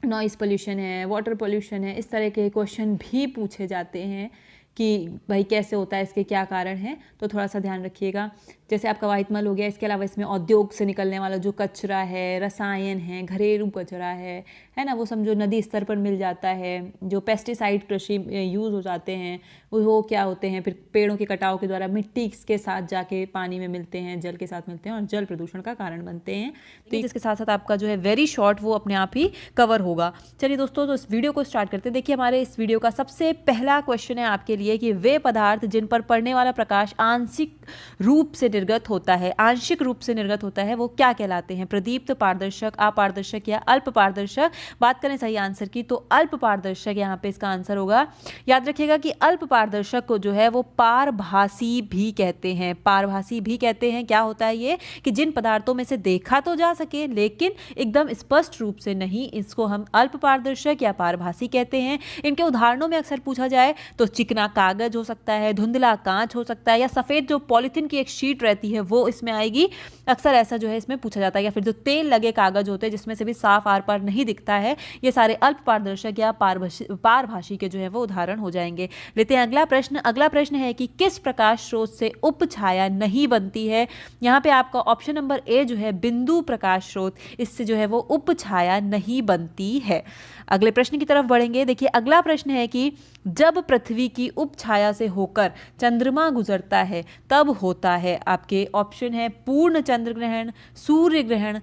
नॉइज़ पोल्यूशन है, वाटर पोल्यूशन है, इस तरह के क्वेश्चन भी पूछे जाते हैं कि भाई कैसे होता है, इसके क्या कारण हैं। तो थोड़ा सा ध्यान रखिएगा। जैसे आपका वाहित मल हो गया, इसके अलावा इसमें औद्योग से निकलने वाला जो कचरा है, रसायन है, घरेलू कचरा है ना, वो समझो नदी स्तर पर मिल जाता है। जो पेस्टिसाइड कृषि यूज़ हो जाते हैं वो क्या होते हैं, फिर पेड़ों के कटाव के द्वारा मिट्टी के साथ जाके पानी में मिलते हैं, जल के साथ मिलते हैं और जल प्रदूषण का कारण बनते हैं। तो जिसके साथ साथ आपका जो है वेरी शॉर्ट वो अपने आप ही कवर होगा। चलिए दोस्तों, तो इस वीडियो को स्टार्ट करते हैं। देखिए हमारे इस वीडियो का सबसे पहला क्वेश्चन है आपके लिए कि वे पदार्थ जिन पर पड़ने वाला प्रकाश आंशिक रूप से निर्गत होता है, आंशिक रूप से निर्गत होता है, वो क्या कहलाते हैं? प्रदीप्त, पारदर्शक, अपारदर्शक या अल्प पारदर्शक। बात करें सही आंसर की तो अल्प पारदर्शक यहाँ पे इसका आंसर होगा। याद रखिएगा कि अल्प पारदर्शक को जो है वो पारभासी भी कहते हैं। पारभासी भी कहते हैं। क्या होता है ये कि जिन पदार्थों में से देखा तो जा सके लेकिन एकदम स्पष्ट रूप से नहीं, इसको हम अल्प पारदर्शक या पारभासी कहते हैं। इनके उदाहरणों में अक्सर पूछा जाए तो चिकना कागज हो सकता है, धुंधला कांच हो सकता है, या सफेद जो पॉलिथीन की एक शीट रहती है वो इसमें आएगी। अक्सर ऐसा जो है इसमें पूछा जाता है। या फिर जो तेल लगे कागज होते हैं जिसमें से भी साफ आर पार नहीं दिखता है, ये सारे अल्प पारदर्शक या पारभासी के जो है वो उदाहरण हो जाएंगे। लेते हैं अगला प्रश्न। अगला प्रश्न है कि किस प्रकाश स्रोत से उपछाया नहीं बनती है? यहाँ पे आपका ऑप्शन नंबर ए जो है बिंदु प्रकाश स्रोत, इससे जो है वो उपछाया नहीं बनती है। अगले प्रश्न की तरफ बढ़ेंगे। देखिए अगला प्रश्न है कि जब पृथ्वी की उपछाया से होकर चंद्रमा गुजरता है तब होता है। आपके ऑप्शन है पूर्ण चंद्र ग्रहण, सूर्य ग्रहण,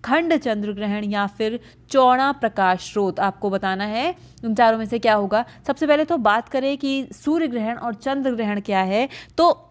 खंड चंद्र ग्रहण या फिर चौड़ा प्रकाश स्रोत। आपको बताना है उन चारों में से क्या होगा। सबसे पहले तो बात करें कि सूर्य ग्रहण और चंद्र ग्रहण क्या है, तो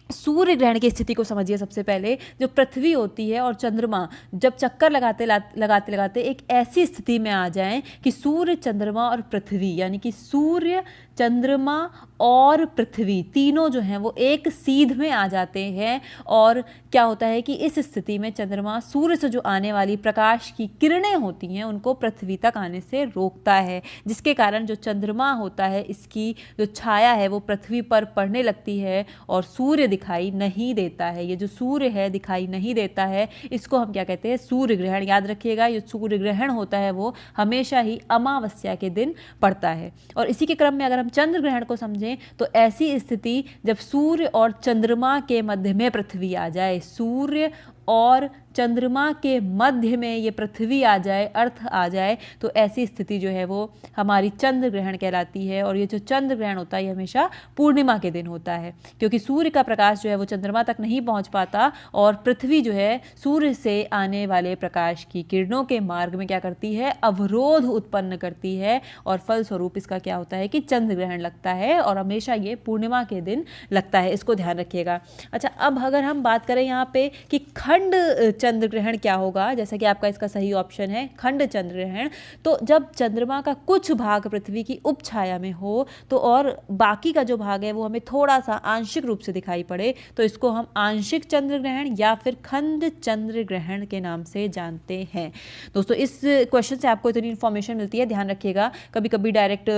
सूर्य ग्रहण की स्थिति को समझिए। सबसे पहले जो पृथ्वी होती है और चंद्रमा जब चक्कर लगाते लगाते एक ऐसी स्थिति में आ जाएं कि सूर्य, चंद्रमा और पृथ्वी, यानी कि सूर्य, चंद्रमा और पृथ्वी तीनों जो हैं वो एक सीध में आ जाते हैं। और क्या होता है कि इस स्थिति में चंद्रमा सूर्य से जो आने वाली प्रकाश की किरणें होती हैं उनको पृथ्वी तक आने से रोकता है, जिसके कारण जो चंद्रमा होता है इसकी जो छाया है वो पृथ्वी पर पड़ने लगती है और सूर्य दिखाई नहीं देता है। ये जो सूर्य है दिखाई नहीं देता है, इसको हम क्या कहते हैं? सूर्य ग्रहण। याद रखिएगा ये सूर्य ग्रहण होता है वो हमेशा ही अमावस्या के दिन पड़ता है। और इसी के क्रम में अगर हम चंद्र ग्रहण को समझें तो ऐसी स्थिति जब सूर्य और चंद्रमा के मध्य में पृथ्वी आ जाए, सूर्य और चंद्रमा के मध्य में ये पृथ्वी आ जाए, अर्थ आ जाए, तो ऐसी स्थिति जो है वो हमारी चंद्र ग्रहण कहलाती है। और ये जो चंद्र ग्रहण होता है ये हमेशा पूर्णिमा के दिन होता है, क्योंकि सूर्य का प्रकाश जो है वो चंद्रमा तक नहीं पहुंच पाता और पृथ्वी जो है सूर्य से आने वाले प्रकाश की किरणों के मार्ग में क्या करती है, अवरोध उत्पन्न करती है, और फलस्वरूप इसका क्या होता है कि चंद्र ग्रहण लगता है, और हमेशा ये पूर्णिमा के दिन लगता है, इसको ध्यान रखिएगा। अच्छा, अब अगर हम बात करें यहाँ पे कि खंड चंद्र ग्रहण क्या होगा, जैसा कि आपका इसका सही ऑप्शन है खंड चंद्र ग्रहण, तो जब चंद्रमा का कुछ भाग पृथ्वी की उपछाया में हो तो और बाकी का जो भाग है वो हमें थोड़ा सा आंशिक रूप से दिखाई पड़े, तो इसको हम आंशिक चंद्र ग्रहण या फिर खंड चंद्र ग्रहण के नाम से जानते हैं। दोस्तों, इस क्वेश्चन से आपको इतनी इन्फॉर्मेशन मिलती है, ध्यान रखिएगा। कभी कभी डायरेक्ट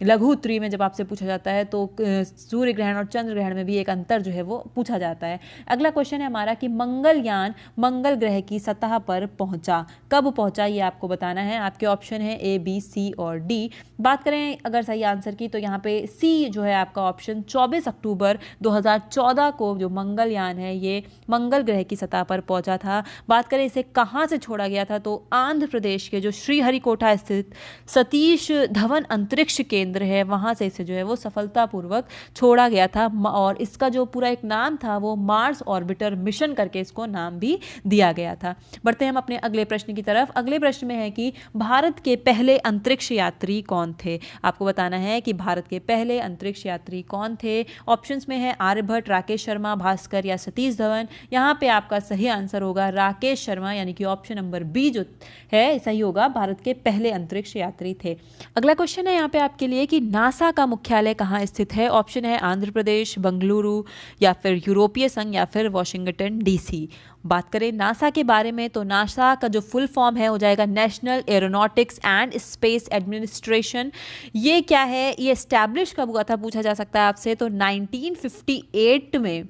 लघु उत्तरी में जब आपसे पूछा जाता है तो सूर्य ग्रहण और चंद्र ग्रहण में भी एक अंतर जो है वो पूछा जाता है। अगला क्वेश्चन है हमारा कि मंगलयान मंगल ग्रह की सतह पर पहुंचा, कब पहुंचा, ये आपको बताना है। आपके ऑप्शन है ए, बी, सी और डी। बात करें अगर सही आंसर की तो यहाँ पे सी जो है आपका ऑप्शन 24 अक्टूबर 2014 को जो मंगलयान है ये मंगल ग्रह की सतह पर पहुंचा था। बात करें इसे कहाँ से छोड़ा गया था, तो आंध्र प्रदेश के जो श्रीहरिकोटा स्थित सतीश धवन अंतरिक्ष केंद्र है वहां से इसे जो है वो सफलतापूर्वक छोड़ा गया था, और इसका जो पूरा एक नाम था वो मार्स ऑर्बिटर मिशन करके इसको नाम भी दिया गया था। बढ़ते हैं हम अपने अगले प्रश्न की तरफ। अगले प्रश्न में है कि भारत के पहले अंतरिक्ष यात्री कौन थे। आपको बताना है कि भारत के पहले अंतरिक्ष यात्री कौन थे। ऑप्शंस में है आर्यभट्ट, राकेश शर्मा, भास्कर या सतीश धवन। यहाँ पे आपका सही आंसर होगा राकेश शर्मा, यानी कि ऑप्शन नंबर बी जो है सही होगा, भारत के पहले अंतरिक्ष यात्री थे। अगला क्वेश्चन है यहाँ पे आपके लिए कि नासा का मुख्यालय कहाँ स्थित है। ऑप्शन है आंध्र प्रदेश, बेंगलुरु या फिर यूरोपीय संघ या फिर वॉशिंगटन डीसी। बात करें नासा के बारे में तो नासा का जो फुल फॉर्म है हो जाएगा national aeronautics and space administration. ये क्या है, ये एस्टैब्लिश कब हुआ था पूछा जा सकता है आपसे, तो 1958 में,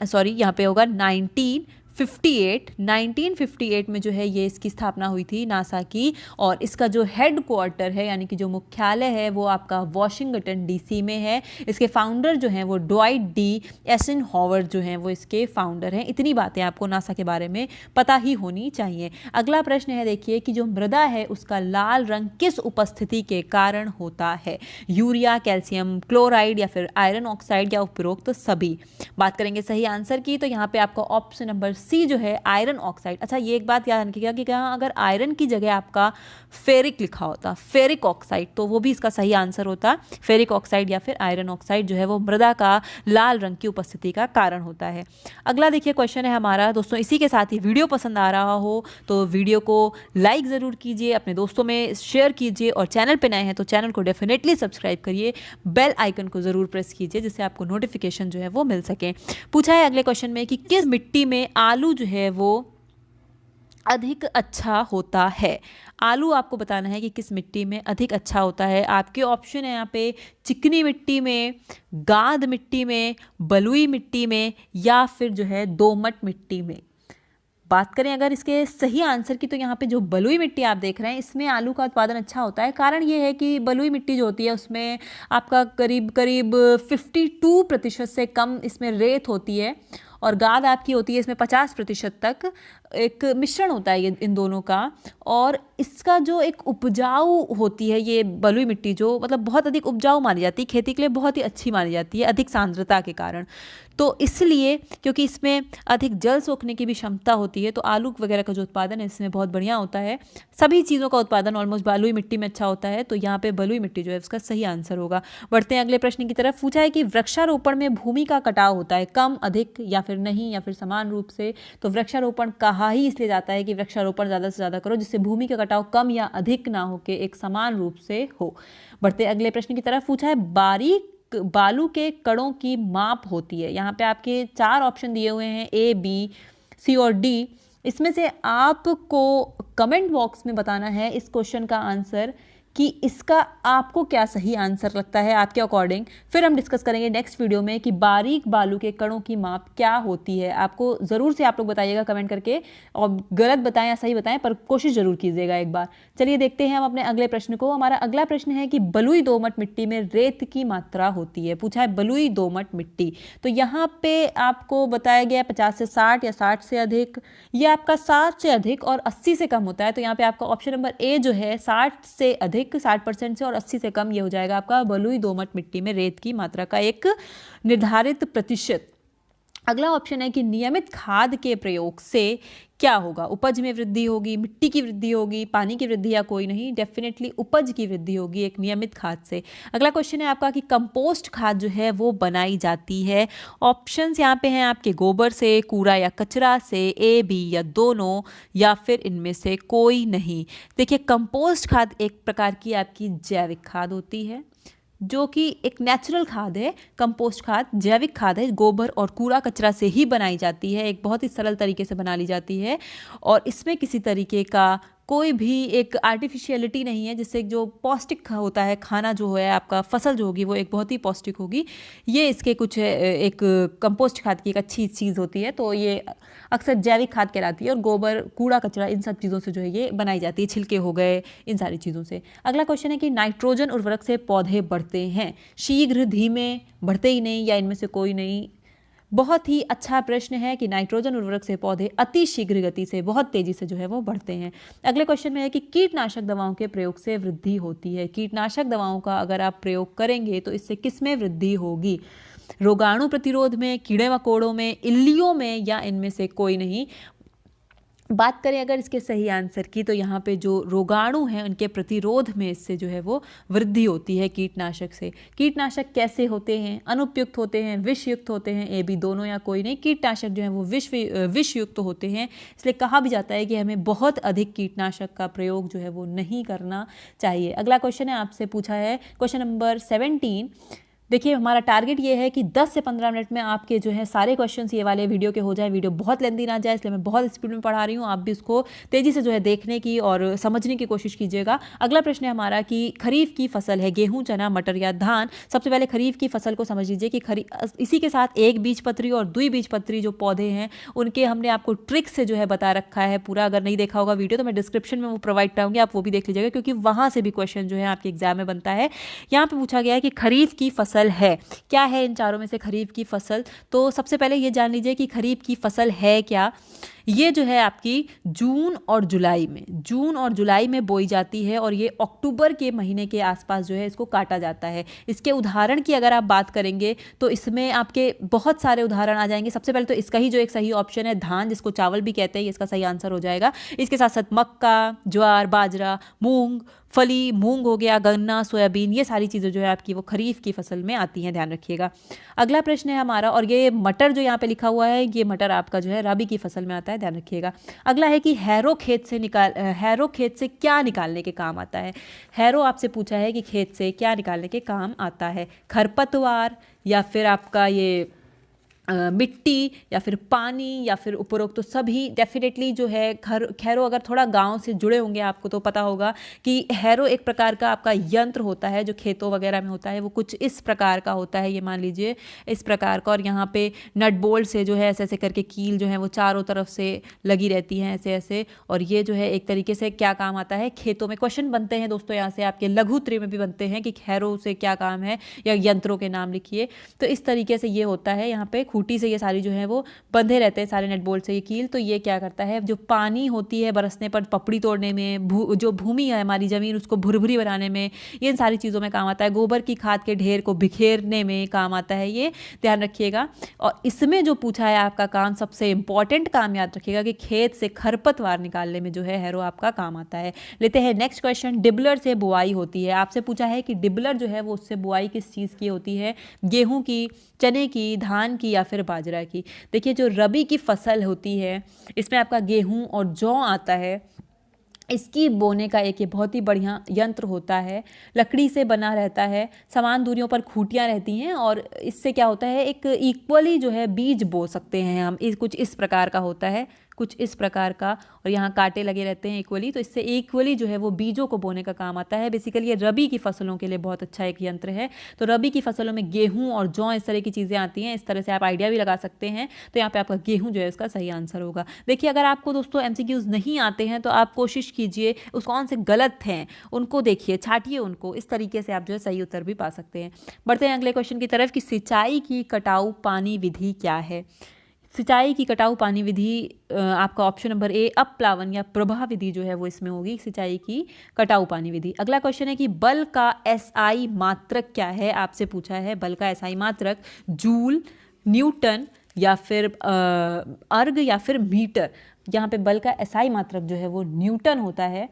सॉरी यहाँ पे होगा 1958 में जो है ये इसकी स्थापना हुई थी नासा की, और इसका जो हेड क्वार्टर है यानी कि जो मुख्यालय है वो आपका वॉशिंगटन डीसी में है। इसके फाउंडर जो हैं वो ड्वाइट डी एइसेनहावर जो हैं वो इसके फाउंडर हैं। इतनी बातें आपको नासा के बारे में पता ही होनी चाहिए। अगला प्रश्न है देखिए कि जो मृदा है उसका लाल रंग किस उपस्थिति के कारण होता है। यूरिया, कैल्शियम क्लोराइड या फिर आयरन ऑक्साइड या उपरोक्त तो सभी। बात करेंगे सही आंसर की तो यहाँ पे आपका ऑप्शन नंबर सी जो है आयरन ऑक्साइड। अच्छा, ये एक बात याद रखिएगा कि कहाँ अगर आयरन की जगह आपका फेरिक लिखा होता, फेरिक ऑक्साइड, तो वो भी इसका सही आंसर होता। फेरिक ऑक्साइड या फिर आयरन ऑक्साइड जो है वो मृदा का लाल रंग की उपस्थिति का कारण होता है। अगला देखिए क्वेश्चन है हमारा दोस्तों, इसी के साथ ही वीडियो पसंद आ रहा हो तो वीडियो को लाइक ज़रूर कीजिए, अपने दोस्तों में शेयर कीजिए, और चैनल पर नए हैं तो चैनल को डेफिनेटली सब्सक्राइब करिए, बेल आइकन को ज़रूर प्रेस कीजिए जिससे आपको नोटिफिकेशन जो है वो मिल सके। पूछा है अगले क्वेश्चन में कि किस मिट्टी में आलू जो है वो अधिक अच्छा होता है। आलू आपको बताना है कि किस मिट्टी में अधिक अच्छा होता है। आपके ऑप्शन है यहाँ पे चिकनी मिट्टी में, गाद मिट्टी में, बलुई मिट्टी में या फिर जो है दोमट मिट्टी में। बात करें अगर इसके सही आंसर की तो यहाँ पे जो बलुई मिट्टी आप देख रहे हैं इसमें आलू का उत्पादन अच्छा होता है। कारण ये है कि बलुई मिट्टी जो होती है उसमें आपका करीब 52% से कम इसमें रेत होती है, और गाद आपकी होती है इसमें 50% तक। एक मिश्रण होता है ये इन दोनों का, और इसका जो एक उपजाऊ होती है ये बलुई मिट्टी जो मतलब बहुत अधिक उपजाऊ मानी जाती है, खेती के लिए बहुत ही अच्छी मानी जाती है अधिक सांद्रता के कारण। तो इसलिए क्योंकि इसमें अधिक जल सोखने की भी क्षमता होती है तो आलू वगैरह का जो उत्पादन है इसमें बहुत बढ़िया होता है। सभी चीज़ों का उत्पादन ऑलमोस्ट बलुई मिट्टी में अच्छा होता है, तो यहाँ पे बलुई मिट्टी जो है उसका सही आंसर होगा। बढ़ते हैं अगले प्रश्न की तरफ। पूछा है कि वृक्षारोपण में भूमि का कटाव होता है कम, अधिक या फिर नहीं या फिर समान रूप से। तो वृक्षारोपण कहा ही इसलिए जाता है कि वृक्षारोपण ज़्यादा से ज़्यादा करो जिससे भूमि का कटाव कम या अधिक ना हो के एक समान रूप से हो। बढ़ते अगले प्रश्न की तरफ। पूछा है बारीक बालू के कणों की माप होती है। यहाँ पे आपके 4 ऑप्शन दिए हुए हैं ए, बी, सी और डी। इसमें से आपको कमेंट बॉक्स में बताना है इस क्वेश्चन का आंसर कि इसका आपको क्या सही आंसर लगता है आपके अकॉर्डिंग। फिर हम डिस्कस करेंगे नेक्स्ट वीडियो में कि बारीक बालू के कणों की माप क्या होती है। आपको ज़रूर से आप लोग बताइएगा कमेंट करके, और गलत बताएं या सही बताएं पर कोशिश ज़रूर कीजिएगा एक बार। चलिए देखते हैं हम अपने अगले प्रश्न को। हमारा अगला प्रश्न है कि बलुई दोमट मिट्टी में रेत की मात्रा होती है। पूछा है बलुई दोमट मिट्टी, तो यहाँ पे आपको बताया गया 50 से 60 या 60 से अधिक, ये आपका 60 से अधिक और 80 से कम होता है। तो यहाँ पे आपका ऑप्शन नंबर ए जो है 60 से अधिक 60% से और 80 से कम, ये हो जाएगा आपका बलुई दोमट मिट्टी में रेत की मात्रा का एक निर्धारित प्रतिशत। अगला ऑप्शन है कि नियमित खाद के प्रयोग से क्या होगा। उपज में वृद्धि होगी, मिट्टी की वृद्धि होगी, पानी की वृद्धि या कोई नहीं, डेफिनेटली उपज की वृद्धि होगी एक नियमित खाद से। अगला क्वेश्चन है आपका कि कंपोस्ट खाद जो है वो बनाई जाती है। ऑप्शंस यहाँ पे हैं आपके गोबर से, कूड़ा या कचरा से, ए बी या दोनों, या फिर इनमें से कोई नहीं। देखिए कंपोस्ट खाद एक प्रकार की आपकी जैविक खाद होती है जो कि एक नेचुरल खाद है। कंपोस्ट खाद जैविक खाद है, गोबर और कूड़ा कचरा से ही बनाई जाती है, एक बहुत ही सरल तरीके से बना ली जाती है और इसमें किसी तरीके का कोई भी एक आर्टिफिशियलिटी नहीं है, जिससे जो पौष्टिक होता है खाना जो है आपका, फसल जो होगी वो एक बहुत ही पौष्टिक होगी। ये इसके कुछ एक कंपोस्ट खाद की एक अच्छी चीज़ होती है, तो ये अक्सर जैविक खाद कहलाती है और गोबर कूड़ा कचरा इन सब चीज़ों से जो है ये बनाई जाती है, छिलके हो गए इन सारी चीज़ों से। अगला क्वेश्चन है कि नाइट्रोजन उर्वरक से पौधे बढ़ते हैं, शीघ्र, धीमे, बढ़ते ही नहीं या इनमें से कोई नहीं। बहुत ही अच्छा प्रश्न है कि नाइट्रोजन उर्वरक से पौधे अति शीघ्र गति से बहुत तेजी से जो है वो बढ़ते हैं। अगले क्वेश्चन में है कि कीटनाशक दवाओं के प्रयोग से वृद्धि होती है। कीटनाशक दवाओं का अगर आप प्रयोग करेंगे तो इससे किस में वृद्धि होगी। रोगाणु प्रतिरोध में, कीड़े मकोड़ों में, इल्लियों में या इनमें से कोई नहीं। बात करें अगर इसके सही आंसर की तो यहाँ पे जो रोगाणु हैं उनके प्रतिरोध में इससे जो है वो वृद्धि होती है कीटनाशक से। कीटनाशक कैसे होते हैं, अनुपयुक्त होते हैं, विषयुक्त होते हैं, ए बी दोनों या कोई नहीं। कीटनाशक जो है वो विषयुक्त होते हैं, इसलिए कहा भी जाता है कि हमें बहुत अधिक कीटनाशक का प्रयोग जो है वो नहीं करना चाहिए। अगला क्वेश्चन है आपसे पूछा है क्वेश्चन नंबर 17। देखिए हमारा टारगेट ये है कि 10 से 15 मिनट में आपके जो है सारे क्वेश्चंस ये वाले वीडियो के हो जाए, वीडियो बहुत लेंदी ना जाए, इसलिए मैं बहुत स्पीड में पढ़ा रही हूँ। आप भी उसको तेज़ी से जो है देखने की और समझने की कोशिश कीजिएगा। अगला प्रश्न है हमारा कि खरीफ की फसल है गेहूँ, चना, मटर या धान। सबसे पहले खरीफ की फसल को समझ लीजिए कि इसी के साथ एक बीजपत्री और द्विबीजपत्री जो पौधे हैं उनके हमने आपको ट्रिक से जो है बता रखा है पूरा। अगर नहीं देखा होगा वीडियो तो मैं डिस्क्रिप्शन में वो प्रोवाइड कराऊंगी, आप वो भी देख लीजिएगा क्योंकि वहाँ से भी क्वेश्चन जो है आपके एग्जाम में बनता है। यहाँ पर पूछा गया है कि खरीफ की फसल है, क्या है इन चारों में से खरीफ की फसल। तो सबसे पहले ये जान लीजिए कि खरीफ की फसल है क्या। ये जो है आपकी जून और जुलाई में बोई जाती है और ये अक्टूबर के महीने के आसपास जो है इसको काटा जाता है। इसके उदाहरण की अगर आप बात करेंगे तो इसमें आपके बहुत सारे उदाहरण आ जाएंगे। सबसे पहले तो इसका ही जो एक सही ऑप्शन है धान, जिसको चावल भी कहते हैं, इसका सही आंसर हो जाएगा। इसके साथ साथ मक्का, ज्वार, बाजरा, मूंग, फली, मूंग हो गया, गन्ना, सोयाबीन, ये सारी चीज़ें जो है आपकी वो खरीफ की फसल में आती हैं, ध्यान रखिएगा। अगला प्रश्न है हमारा, और ये मटर जो यहाँ पे लिखा हुआ है ये मटर आपका जो है रबी की फसल में आता है, ध्यान रखिएगा। अगला है कि हैरो खेत से क्या निकालने के काम आता है। हैरो आपसे पूछा है कि खेत से क्या निकालने के काम आता है। खरपतवार या फिर आपका ये मिट्टी या फिर पानी या फिर उपरोक्त, तो सभी डेफिनेटली जो है हैरो अगर थोड़ा गांव से जुड़े होंगे आपको तो पता होगा कि हैरो एक प्रकार का आपका यंत्र होता है जो खेतों वगैरह में होता है। वो कुछ इस प्रकार का होता है, ये मान लीजिए इस प्रकार का, और यहाँ पे नट बोल्ट से जो है ऐसे ऐसे करके कील जो है वो चारों तरफ से लगी रहती हैं ऐसे ऐसे, और ये जो है एक तरीके से क्या काम आता है खेतों में। क्वेश्चन बनते हैं दोस्तों यहाँ से आपके लघु त्रय में भी बनते हैं कि हैरो से क्या काम है या यंत्रों के नाम लिखिए। तो इस तरीके से ये होता है, यहाँ पे खूंटी से ये सारी जो है वो बंधे रहते हैं सारे नट बोल्ट से ये कील। तो ये क्या करता है, जो पानी होती है बरसने पर पपड़ी तोड़ने में, जो भूमि है हमारी जमीन उसको भुरभुरी बनाने में, ये इन सारी चीज़ों में काम आता है। गोबर की खाद के ढेर को बिखेरने में काम आता है ये, ध्यान रखिएगा। और इसमें जो पूछा है आपका काम, सबसे इंपॉर्टेंट काम याद रखिएगा कि खेत से खरपतवार निकालने में जो है हैरो आपका काम आता है। लेते हैं नेक्स्ट क्वेश्चन। डिबलर से बुआई होती है। आपसे पूछा है कि डिबलर जो है वो उससे बुआई किस चीज़ की होती है, गेहूं की, चने की, धान की या फिर बाजरा की। देखिए जो रबी की फसल होती है इसमें आपका गेहूं और जौ आता है। इसकी बोने का एक ये बहुत ही बढ़िया यंत्र होता है, लकड़ी से बना रहता है, समान दूरियों पर खूंटियाँ रहती हैं और इससे क्या होता है एक इक्वली जो है बीज बो सकते हैं हम। कुछ इस प्रकार का होता है, कुछ इस प्रकार का, और यहाँ कांटे लगे रहते हैं इक्वली, तो इससे इक्वली जो है वो बीजों को बोने का काम आता है। बेसिकली ये रबी की फसलों के लिए बहुत अच्छा एक यंत्र है। तो रबी की फसलों में गेहूं और जौ इस तरह की चीज़ें आती हैं, इस तरह से आप आइडिया भी लगा सकते हैं। तो यहाँ पे आपका गेहूं जो है इसका सही आंसर होगा। देखिए, अगर आपको दोस्तों एमसीक्यूज नहीं आते हैं तो आप कोशिश कीजिए उस कौन से गलत हैं उनको देखिए, छाटिए उनको, इस तरीके से आप जो है सही उत्तर भी पा सकते हैं। बढ़ते हैं अगले क्वेश्चन की तरफ कि सिंचाई की कटाऊ पानी विधि क्या है। सिंचाई की कटाऊ पानी विधि आपका ऑप्शन नंबर ए अपप्लावन या प्रवाह विधि जो है वो इसमें होगी, सिंचाई की कटाऊ पानी विधि। अगला क्वेश्चन है कि बल का एसआई मात्रक क्या है, आपसे पूछा है बल का एसआई मात्रक, जूल, न्यूटन या फिर अर्ग या फिर मीटर। यहाँ पे बल का एसआई मात्रक जो है वो न्यूटन होता है।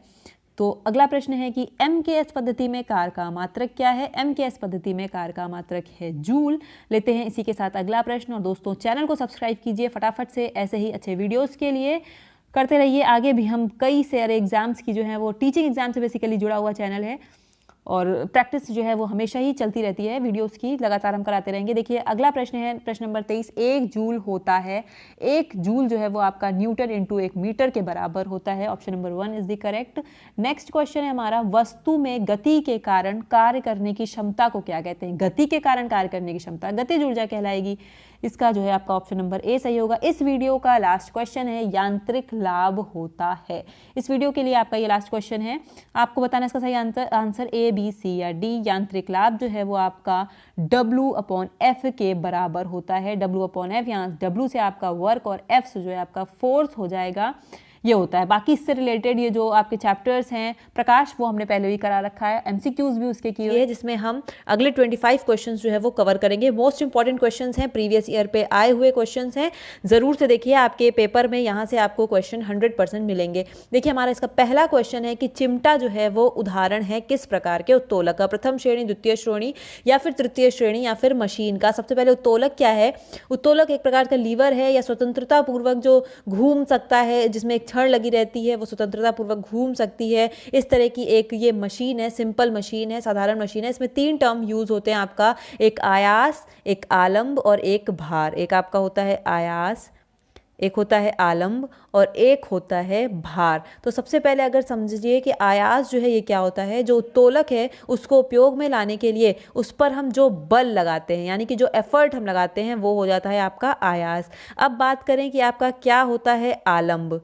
तो अगला प्रश्न है कि एमकेएस पद्धति में कार का मात्रक क्या है। एमकेएस पद्धति में कार का मात्रक है जूल। लेते हैं इसी के साथ अगला प्रश्न। और दोस्तों चैनल को सब्सक्राइब कीजिए फटाफट से, ऐसे ही अच्छे वीडियोस के लिए करते रहिए। आगे भी हम कई सारे एग्जाम्स की जो है वो टीचिंग एग्जाम से बेसिकली जुड़ा हुआ चैनल है, और प्रैक्टिस जो है वो हमेशा ही चलती रहती है, वीडियोस की लगातार हम कराते रहेंगे। देखिए अगला प्रश्न है प्रश्न नंबर 23, 1 जूल होता है। 1 जूल जो है वो आपका न्यूटन इंटू 1 मीटर के बराबर होता है। Option number 1 is the correct. Next question है हमारा, वस्तु में गति के कारण कार्य करने की क्षमता को क्या कहते हैं। गति के कारण कार्य करने की क्षमता गतिज ऊर्जा कहलाएगी। इसका जो है आपका ऑप्शन नंबर ए सही होगा। इस वीडियो का लास्ट क्वेश्चन है, यांत्रिक लाभ होता है। इस वीडियो के लिए आपका ये लास्ट क्वेश्चन है, आपको बताना इसका सही आंसर ए, बी, सी या डी। यांत्रिक लाभ जो है वो आपका W/F के बराबर होता है। W/F, यहाँ W से आपका वर्क और F से जो है आपका फोर्स हो जाएगा, ये होता है। बाकी इससे रिलेटेड ये जो आपके चैप्टर्स हैं प्रकाश, वो हमने पहले भी करा रखा है, एमसीक्यूज भी उसके किए हैं, जिसमें हम अगले 25 क्वेश्चंस जो है वो कवर करेंगे। मोस्ट इंपॉर्टेंट क्वेश्चंस हैं, प्रीवियस ईयर पे आए हुए क्वेश्चंस हैं, जरूर से देखिए आपके पेपर में यहाँ से आपको क्वेश्चन 100% मिलेंगे। देखिए हमारा इसका पहला क्वेश्चन है कि चिमटा जो है वो उदाहरण है किस प्रकार के उत्तोलक का। प्रथम श्रेणी, द्वितीय श्रेणी या फिर तृतीय श्रेणी या फिर मशीन का। सबसे पहले उत्तोलक क्या है। उत्तोलक एक प्रकार का लीवर है या स्वतंत्रता पूर्वक जो घूम सकता है, जिसमें एक छड़ लगी रहती है, वो स्वतंत्रता पूर्वक घूम सकती है। इस तरह की एक ये मशीन है, सिंपल मशीन है, साधारण मशीन है। इसमें 3 टर्म यूज होते हैं आपका, एक आयास, एक आलंब और एक भार। एक आपका होता है आयास, एक होता है आलंब और एक होता है भार। तो सबसे पहले अगर समझिए कि आयास जो है ये क्या होता है, जो उत्तोलक है उसको उपयोग में लाने के लिए उस पर हम जो बल लगाते हैं, यानी कि जो एफर्ट हम लगाते हैं, वो हो जाता है आपका आयास। अब बात करें कि आपका क्या होता है आलंब।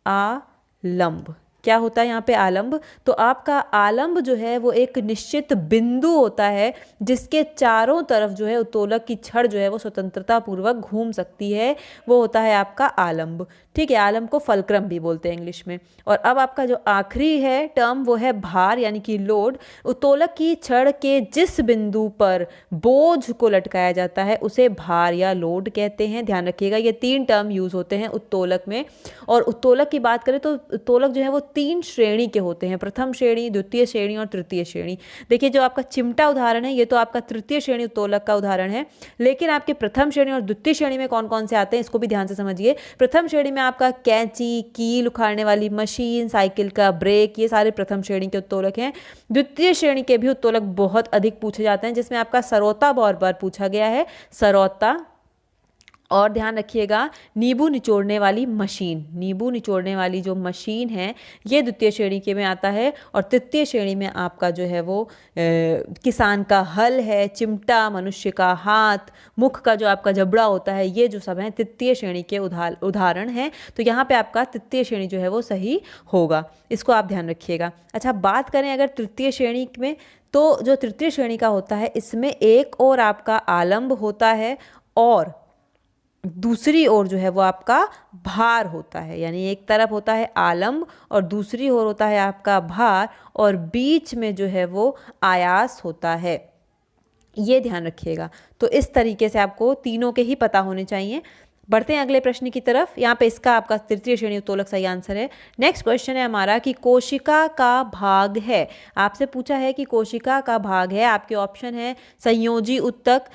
आलंब क्या होता है यहाँ पे आलंब। तो आपका आलंब जो है वो एक निश्चित बिंदु होता है जिसके चारों तरफ जो है उत्तोलक की छड़ जो है वो स्वतंत्रता पूर्वक घूम सकती है, वो होता है आपका आलंब। ठीक है, आलंब को फलक्रम भी बोलते हैं इंग्लिश में। और अब आपका जो आखिरी है टर्म वो है भार यानी कि लोड। उत्तोलक की छड़ के जिस बिंदु पर बोझ को लटकाया जाता है उसे भार या लोड कहते हैं। ध्यान रखिएगा ये 3 टर्म यूज होते हैं उत्तोलक में। और उत्तोलक की बात करें तो उत्तोलक जो है वो 3 श्रेणी के होते हैं, प्रथम श्रेणी, द्वितीय श्रेणी और तृतीय श्रेणी। देखिए जो आपका चिमटा उदाहरण है ये तो आपका तृतीय श्रेणी उत्तोलक का उदाहरण है, लेकिन आपके प्रथम श्रेणी और द्वितीय श्रेणी में कौन कौन से आते हैं इसको भी ध्यान से समझिए। प्रथम श्रेणी में आपका कैंची, कील उखाड़ने वाली मशीन, साइकिल का ब्रेक, ये सारे प्रथम श्रेणी के उत्तोलक हैं। द्वितीय श्रेणी के भी उत्तोलक बहुत अधिक पूछे जाते हैं, जिसमें आपका सरौता बहुत बार पूछा गया है, सरौता। और ध्यान रखिएगा नींबू निचोड़ने वाली मशीन, नींबू निचोड़ने वाली जो मशीन है ये द्वितीय श्रेणी के में आता है। और तृतीय श्रेणी में आपका जो है वो किसान का हल है, चिमटा, मनुष्य का हाथ, मुख का जो आपका जबड़ा होता है, ये जो सब हैं तृतीय श्रेणी के उदाहरण हैं। तो यहाँ पे आपका तृतीय श्रेणी जो है वो सही होगा, इसको आप ध्यान रखिएगा। अच्छा, बात करें अगर तृतीय श्रेणी में, तो जो तृतीय श्रेणी का होता है इसमें एक और आपका आलंब होता है और दूसरी ओर जो है वो आपका भार होता है। यानी एक तरफ होता है आलंब और दूसरी ओर होता है आपका भार, और बीच में जो है वो आयास होता है, ये ध्यान रखिएगा। तो इस तरीके से आपको तीनों के ही पता होने चाहिए। बढ़ते हैं अगले प्रश्न की तरफ। यहाँ पे इसका आपका तृतीय श्रेणी उत्तोलक सही आंसर है। नेक्स्ट क्वेश्चन है हमारा कि कोशिका का भाग है। आपसे पूछा है कि कोशिका का भाग है। आपके ऑप्शन है संयोजी ऊतक,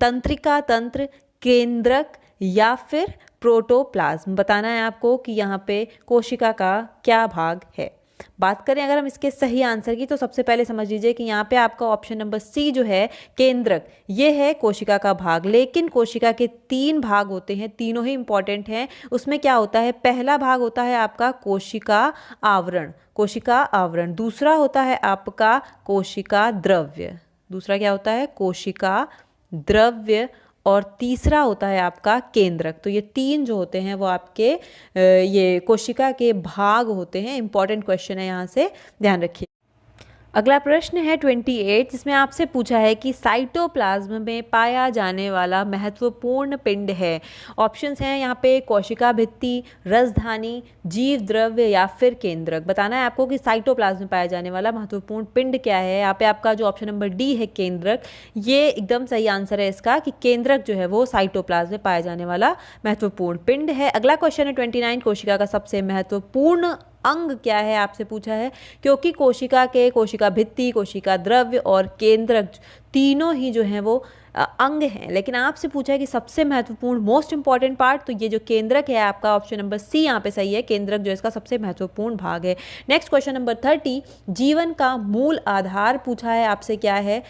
तंत्रिका तंत्र, केंद्रक या फिर प्रोटोप्लाज्म। बताना है आपको कि यहाँ पे कोशिका का क्या भाग है। बात करें अगर हम इसके सही आंसर की, तो सबसे पहले समझ लीजिए कि यहाँ पे आपका ऑप्शन नंबर सी जो है केंद्रक, ये है कोशिका का भाग। लेकिन कोशिका के 3 भाग होते हैं, तीनों ही इंपॉर्टेंट हैं। उसमें क्या होता है, पहला भाग होता है आपका कोशिका आवरण, कोशिका आवरण। दूसरा होता है आपका कोशिका द्रव्य, दूसरा क्या होता है, कोशिका द्रव्य। और तीसरा होता है आपका केंद्रक। तो ये 3 जो होते हैं वो आपके ये कोशिका के भाग होते हैं। इंपॉर्टेंट क्वेश्चन है, यहाँ से ध्यान रखिए। अगला प्रश्न है 28, जिसमें आपसे पूछा है कि साइटोप्लाज्म में पाया जाने वाला महत्वपूर्ण पिंड है। ऑप्शंस हैं यहाँ पे कोशिका भित्ति, रसधानी, जीव द्रव्य या फिर केंद्रक। बताना है आपको कि साइटोप्लाज्म में पाया जाने वाला महत्वपूर्ण पिंड क्या है। यहाँ पे आपका जो ऑप्शन नंबर डी है केंद्रक, ये एकदम सही आंसर है इसका, कि केंद्रक जो है वो साइटोप्लाज्म में पाया जाने वाला महत्वपूर्ण पिंड है। अगला क्वेश्चन है 29, कोशिका का सबसे महत्वपूर्ण अंग क्या है, आपसे पूछा है। क्योंकि कोशिका के कोशिका भित्ति, कोशिका द्रव्य और केंद्रक तीनों ही जो हैं वो अंग हैं, लेकिन आपसे पूछा है कि सबसे महत्वपूर्ण मोस्ट इंपॉर्टेंट पार्ट, तो ये जो केंद्रक है आपका ऑप्शन नंबर सी यहाँ पे सही है। केंद्रक जो इसका सबसे महत्वपूर्ण भाग है। नेक्स्ट क्वेश्चन नंबर 30, जीवन का मूल आधार पूछा है आपसे क्या है,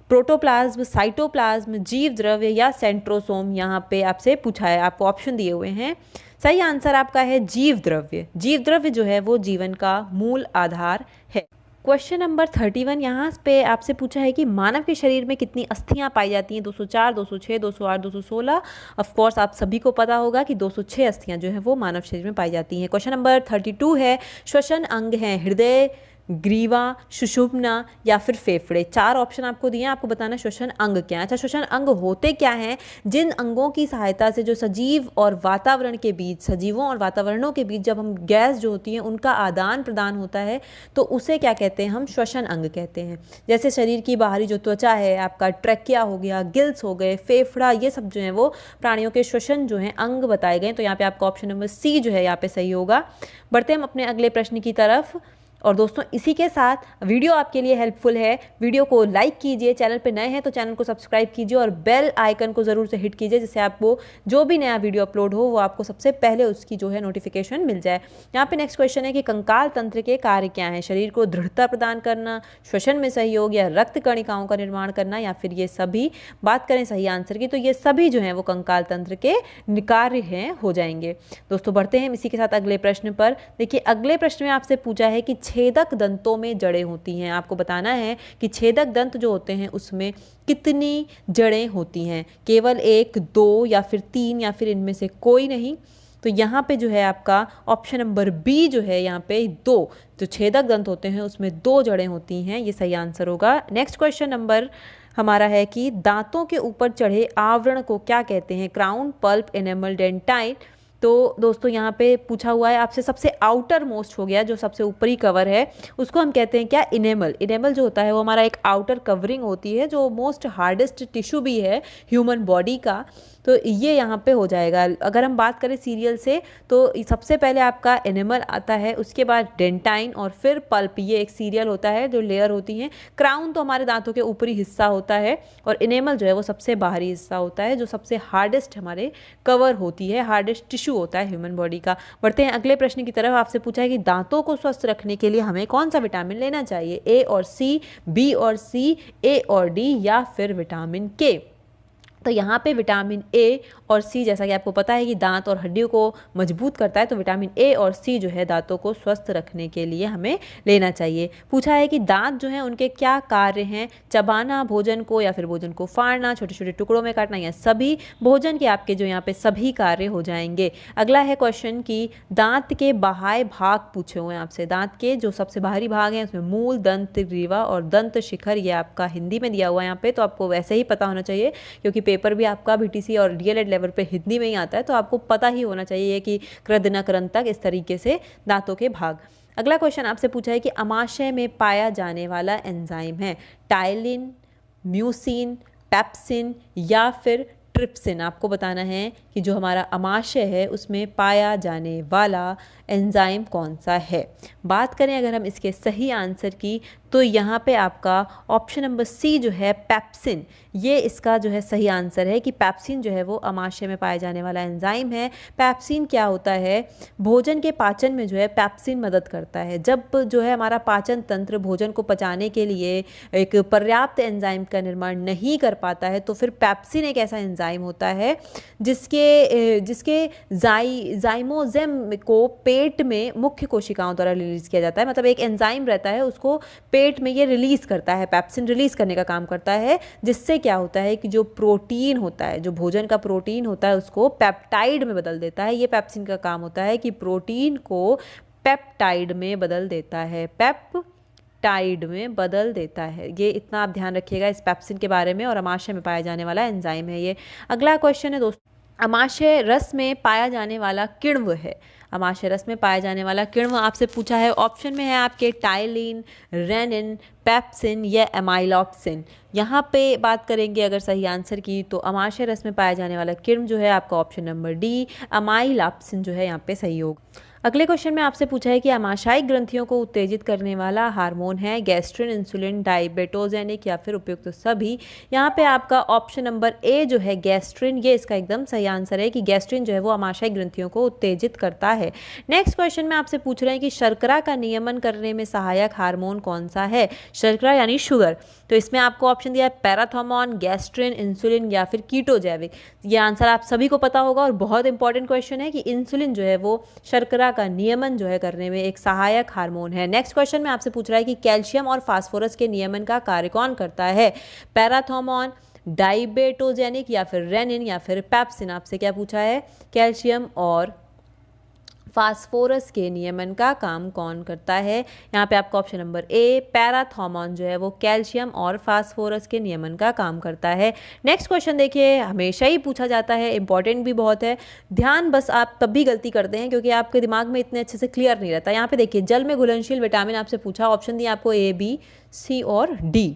प्रोटोप्लाज्म, साइटोप्लाज्म, जीव द्रव्य या सेंट्रोसोम। यहाँ पे आपसे पूछा है, आपको ऑप्शन दिए हुए हैं। सही आंसर आपका है जीव द्रव्य। जीव द्रव्य जो है वो जीवन का मूल आधार है। क्वेश्चन नंबर 31, यहाँ पे आपसे पूछा है कि मानव के शरीर में कितनी अस्थियां पाई जाती हैं, 204, 206, 208, 216। ऑफ कोर्स आप सभी को पता होगा कि 206 अस्थियां जो है वो मानव शरीर में पाई जाती हैं। क्वेश्चन नंबर 32 है, श्वसन अंग हैं हृदय, ग्रीवा, सुषुम्ना या फिर फेफड़े। 4 ऑप्शन आपको दिए हैं, आपको बताना श्वसन अंग क्या है। अच्छा, श्वसन अंग होते क्या हैं, जिन अंगों की सहायता से जो सजीव और वातावरण के बीच, सजीवों और वातावरणों के बीच जब हम गैस जो होती है उनका आदान प्रदान होता है, तो उसे क्या कहते हैं, हम श्वसन अंग कहते हैं। जैसे शरीर की बाहरी जो त्वचा है, आपका ट्रैकिया हो गया, गिल्स हो गए, फेफड़ा, ये सब जो है वो प्राणियों के श्वसन जो है अंग बताए गए। तो यहाँ पे आपका ऑप्शन नंबर सी जो है यहाँ पे सही होगा। बढ़ते हम अपने अगले प्रश्न की तरफ। और दोस्तों, इसी के साथ वीडियो आपके लिए हेल्पफुल है, वीडियो को लाइक कीजिए, चैनल पे नए हैं तो चैनल को सब्सक्राइब कीजिए और बेल आइकन को ज़रूर से हिट कीजिए, जिससे आपको जो भी नया वीडियो अपलोड हो वो आपको सबसे पहले उसकी जो है नोटिफिकेशन मिल जाए। यहाँ पे नेक्स्ट क्वेश्चन है कि कंकाल तंत्र के कार्य क्या हैं, शरीर को दृढ़ता प्रदान करना, श्वसन में सहयोग या रक्त कणिकाओं का निर्माण करना या फिर ये सभी। बात करें सही आंसर की, तो ये सभी जो हैं वो कंकाल तंत्र के कार्य हैं हो जाएंगे। दोस्तों, बढ़ते हैं इसी के साथ अगले प्रश्न पर। देखिए, अगले प्रश्न में आपसे पूछा है कि छेदक दंतों में जड़ें होती हैं। आपको बताना है कि छेदक दंत जो होते हैं उसमें कितनी जड़ें होती हैं, केवल 1, 2 या फिर 3 या फिर इनमें से कोई नहीं। तो यहाँ पे जो है आपका ऑप्शन नंबर बी जो है, यहाँ पे 2 जो छेदक दंत होते हैं उसमें 2 जड़ें होती हैं, ये सही आंसर होगा। नेक्स्ट क्वेश्चन नंबर हमारा है कि दांतों के ऊपर चढ़े आवरण को क्या कहते हैं, क्राउन, पल्प, एनेमल, डेंटाइन। तो दोस्तों, यहाँ पे पूछा हुआ है आपसे सबसे आउटर मोस्ट हो गया, जो सबसे ऊपरी कवर है उसको हम कहते हैं क्या, इनेमल। इनेमल जो होता है वो हमारा एक आउटर कवरिंग होती है, जो मोस्ट हार्डेस्ट टिश्यू भी है ह्यूमन बॉडी का। तो ये यहाँ पे हो जाएगा। अगर हम बात करें सीरियल से, तो सबसे पहले आपका एनिमल आता है, उसके बाद डेंटाइन और फिर पल्प। ये एक सीरियल होता है जो लेयर होती हैं। क्राउन तो हमारे दांतों के ऊपरी हिस्सा होता है और एनिमल जो है वो सबसे बाहरी हिस्सा होता है, जो सबसे हार्डेस्ट हमारे कवर होती है, हार्डेस्ट टिश्यू होता है ह्यूमन बॉडी का। बढ़ते हैं अगले प्रश्न की तरफ। आपसे पूछा है कि दांतों को स्वस्थ रखने के लिए हमें कौन सा विटामिन लेना चाहिए, ए और सी, बी और सी, ए और डी या फिर विटामिन के। तो यहाँ पे विटामिन ए और सी, जैसा कि आपको पता है कि दांत और हड्डियों को मजबूत करता है, तो विटामिन ए और सी जो है दांतों को स्वस्थ रखने के लिए हमें लेना चाहिए। पूछा है कि दांत जो हैं उनके क्या कार्य हैं, चबाना भोजन को या फिर भोजन को फाड़ना, छोटे छोटे टुकड़ों में काटना, या सभी। भोजन के आपके जो यहाँ पे सभी कार्य हो जाएंगे। अगला है क्वेश्चन कि दांत के बाह्य भाग पूछे हुए हैं आपसे। दांत के जो सबसे बाहरी भाग हैं उसमें मूल, दंत ग्रीवा और दंत शिखर, ये आपका हिंदी में दिया हुआ है यहाँ पे, तो आपको वैसे ही पता होना चाहिए क्योंकि पेपर भी आपका बीटीसी और डीएलएड लेवल पे हिंदी में ही आता है, तो आपको पता ही होना चाहिए कि कृद न करन तक, इस तरीके से दांतों के भाग। अगला क्वेश्चन आपसे पूछा है कि अमाशय में पाया जाने वाला एंजाइम है टाइलिन, म्यूसिन, पेप्सिन या फिर ट्रिप्सिन, आपको बताना है कि जो हमारा अमाशय है उसमें पाया जाने वाला एंजाइम कौन सा है। बात करें अगर हम इसके सही आंसर की, तो यहाँ पे आपका ऑप्शन नंबर सी जो है पेप्सिन, ये इसका जो है सही आंसर है कि पेप्सिन जो है वो अमाशय में पाया जाने वाला एंजाइम है। पेप्सिन क्या होता है, भोजन के पाचन में जो है पेप्सिन मदद करता है। जब जो है हमारा पाचन तंत्र भोजन को पचाने के लिए एक पर्याप्त एंजाइम का निर्माण नहीं कर पाता है, तो फिर पेप्सिन एक ऐसा एंजाइम होता है जिसके जाइमोजेम को पेट में मुख्य कोशिकाओं द्वारा रिलीज किया जाता है। मतलब एक एंजाइम रहता है, उसको पेट में ये रिलीज करता है, पेप्सिन रिलीज करने का काम करता है, जिससे क्या होता है कि जो प्रोटीन होता है, जो भोजन का प्रोटीन होता है, उसको पेप्टाइड में बदल देता है। ये पेप्सिन का काम होता है कि प्रोटीन को पेप्टाइड में बदल देता है, पेप्टाइड में बदल देता है। ये इतना आप ध्यान रखिएगा इस पेप्सिन के बारे में, और अमाशय में पाया जाने वाला एंजाइम है ये। अगला क्वेश्चन है दोस्तों, अमाशय रस में पाया जाने वाला किण्व है। अमाशय रस में पाया जाने वाला किण्व आपसे पूछा है, ऑप्शन में है आपके टाइलिन, रेनिन, पेप्सिन या एमाइलॉप्सिन। यहाँ पे बात करेंगे अगर सही आंसर की, तो अमाशय रस में पाया जाने वाला किण्व जो है आपका ऑप्शन नंबर डी एमाइलॉप्सिन जो है यहाँ पे सही होगा। अगले क्वेश्चन में आपसे पूछा है कि आमाशयिक ग्रंथियों को उत्तेजित करने वाला हार्मोन है गैस्ट्रिन, इंसुलिन, डायबेटोजेनिक या फिर उपयुक्त सभी। यहाँ पे आपका ऑप्शन नंबर ए जो है गैस्ट्रिन, ये इसका एकदम सही आंसर है कि गैस्ट्रिन जो है वो आमाशयिक ग्रंथियों को उत्तेजित करता है। नेक्स्ट क्वेश्चन में आपसे पूछ रहे हैं कि शर्करा का नियमन करने में सहायक हार्मोन कौन सा है। शर्करा यानी शुगर, तो इसमें आपको ऑप्शन दिया है पैराथर्मोन, गैस्ट्रिन, इंसुलिन या फिर कीटोजैविक। ये आंसर आप सभी को पता होगा और बहुत इंपॉर्टेंट क्वेश्चन है कि इंसुलिन जो है वो शर्करा का नियमन जो है करने में एक सहायक हार्मोन है। नेक्स्ट क्वेश्चन में आपसे पूछ रहा है कि कैल्शियम और फास्फोरस के नियमन का कार्य कौन करता है। पैराथर्मोन, डायबेटोजेनिक या फिर रेनिन या फिर पेप्सिन। आपसे क्या पूछा है, कैल्शियम और फास्फोरस के नियमन का काम कौन करता है। यहाँ पे आपका ऑप्शन नंबर ए पैराथर्मोन जो है वो कैल्शियम और फास्फोरस के नियमन का काम करता है। नेक्स्ट क्वेश्चन देखिए, हमेशा ही पूछा जाता है, इंपॉर्टेंट भी बहुत है। ध्यान बस आप तब भी गलती करते हैं क्योंकि आपके दिमाग में इतने अच्छे से क्लियर नहीं रहता। यहाँ पे देखिए, जल में घुलनशील विटामिन आपसे पूछा, ऑप्शन दिए आपको ए, बी, सी और डी।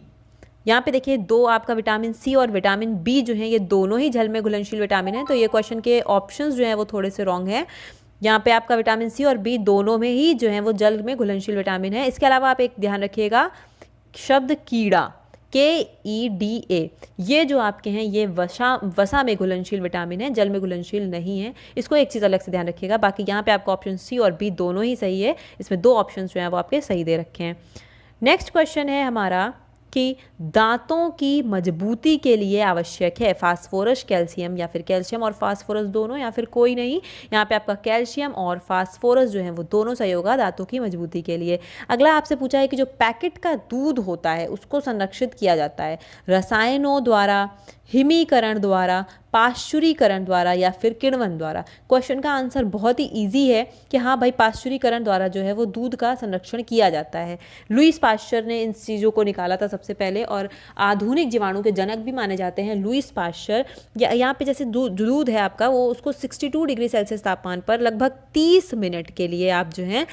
यहाँ पे देखिए दो आपका विटामिन सी और विटामिन बी जो है ये दोनों ही जल में घुलनशील विटामिन है, तो ये क्वेश्चन के ऑप्शंस जो हैं वो थोड़े से रॉन्ग हैं। यहाँ पे आपका विटामिन सी और बी दोनों में ही जो है वो जल में घुलनशील विटामिन है। इसके अलावा आप एक ध्यान रखिएगा, शब्द कीड़ा, KEDA, ये जो आपके हैं ये वसा में घुलनशील विटामिन है, जल में घुलनशील नहीं है। इसको एक चीज़ अलग से ध्यान रखिएगा। बाकी यहाँ पे आपका ऑप्शन सी और बी दोनों ही सही है, इसमें दो ऑप्शन जो हैं वो आपके सही दे रखे हैं। नेक्स्ट क्वेश्चन है हमारा कि दांतों की मजबूती के लिए आवश्यक है फास्फोरस, कैल्शियम या फिर कैल्शियम और फास्फोरस दोनों या फिर कोई नहीं। यहाँ पे आपका कैल्शियम और फास्फोरस जो है वो दोनों सही होगा दांतों की मजबूती के लिए। अगला आपसे पूछा है कि जो पैकेट का दूध होता है उसको संरक्षित किया जाता है रसायनों द्वारा, हिमीकरण द्वारा, पाश्चुरीकरण द्वारा या फिर किण्वन द्वारा। क्वेश्चन का आंसर बहुत ही इजी है कि हाँ भाई, पाश्चुरीकरण द्वारा जो है वो दूध का संरक्षण किया जाता है। लुईस पाश्चर ने इन चीज़ों को निकाला था सबसे पहले, और आधुनिक जीवाणु के जनक भी माने जाते हैं लुईस पाश्चर। यहाँ पे जैसे दूध है आपका, वो उसको 62 डिग्री सेल्सियस तापमान पर लगभग 30 मिनट के लिए आप जो है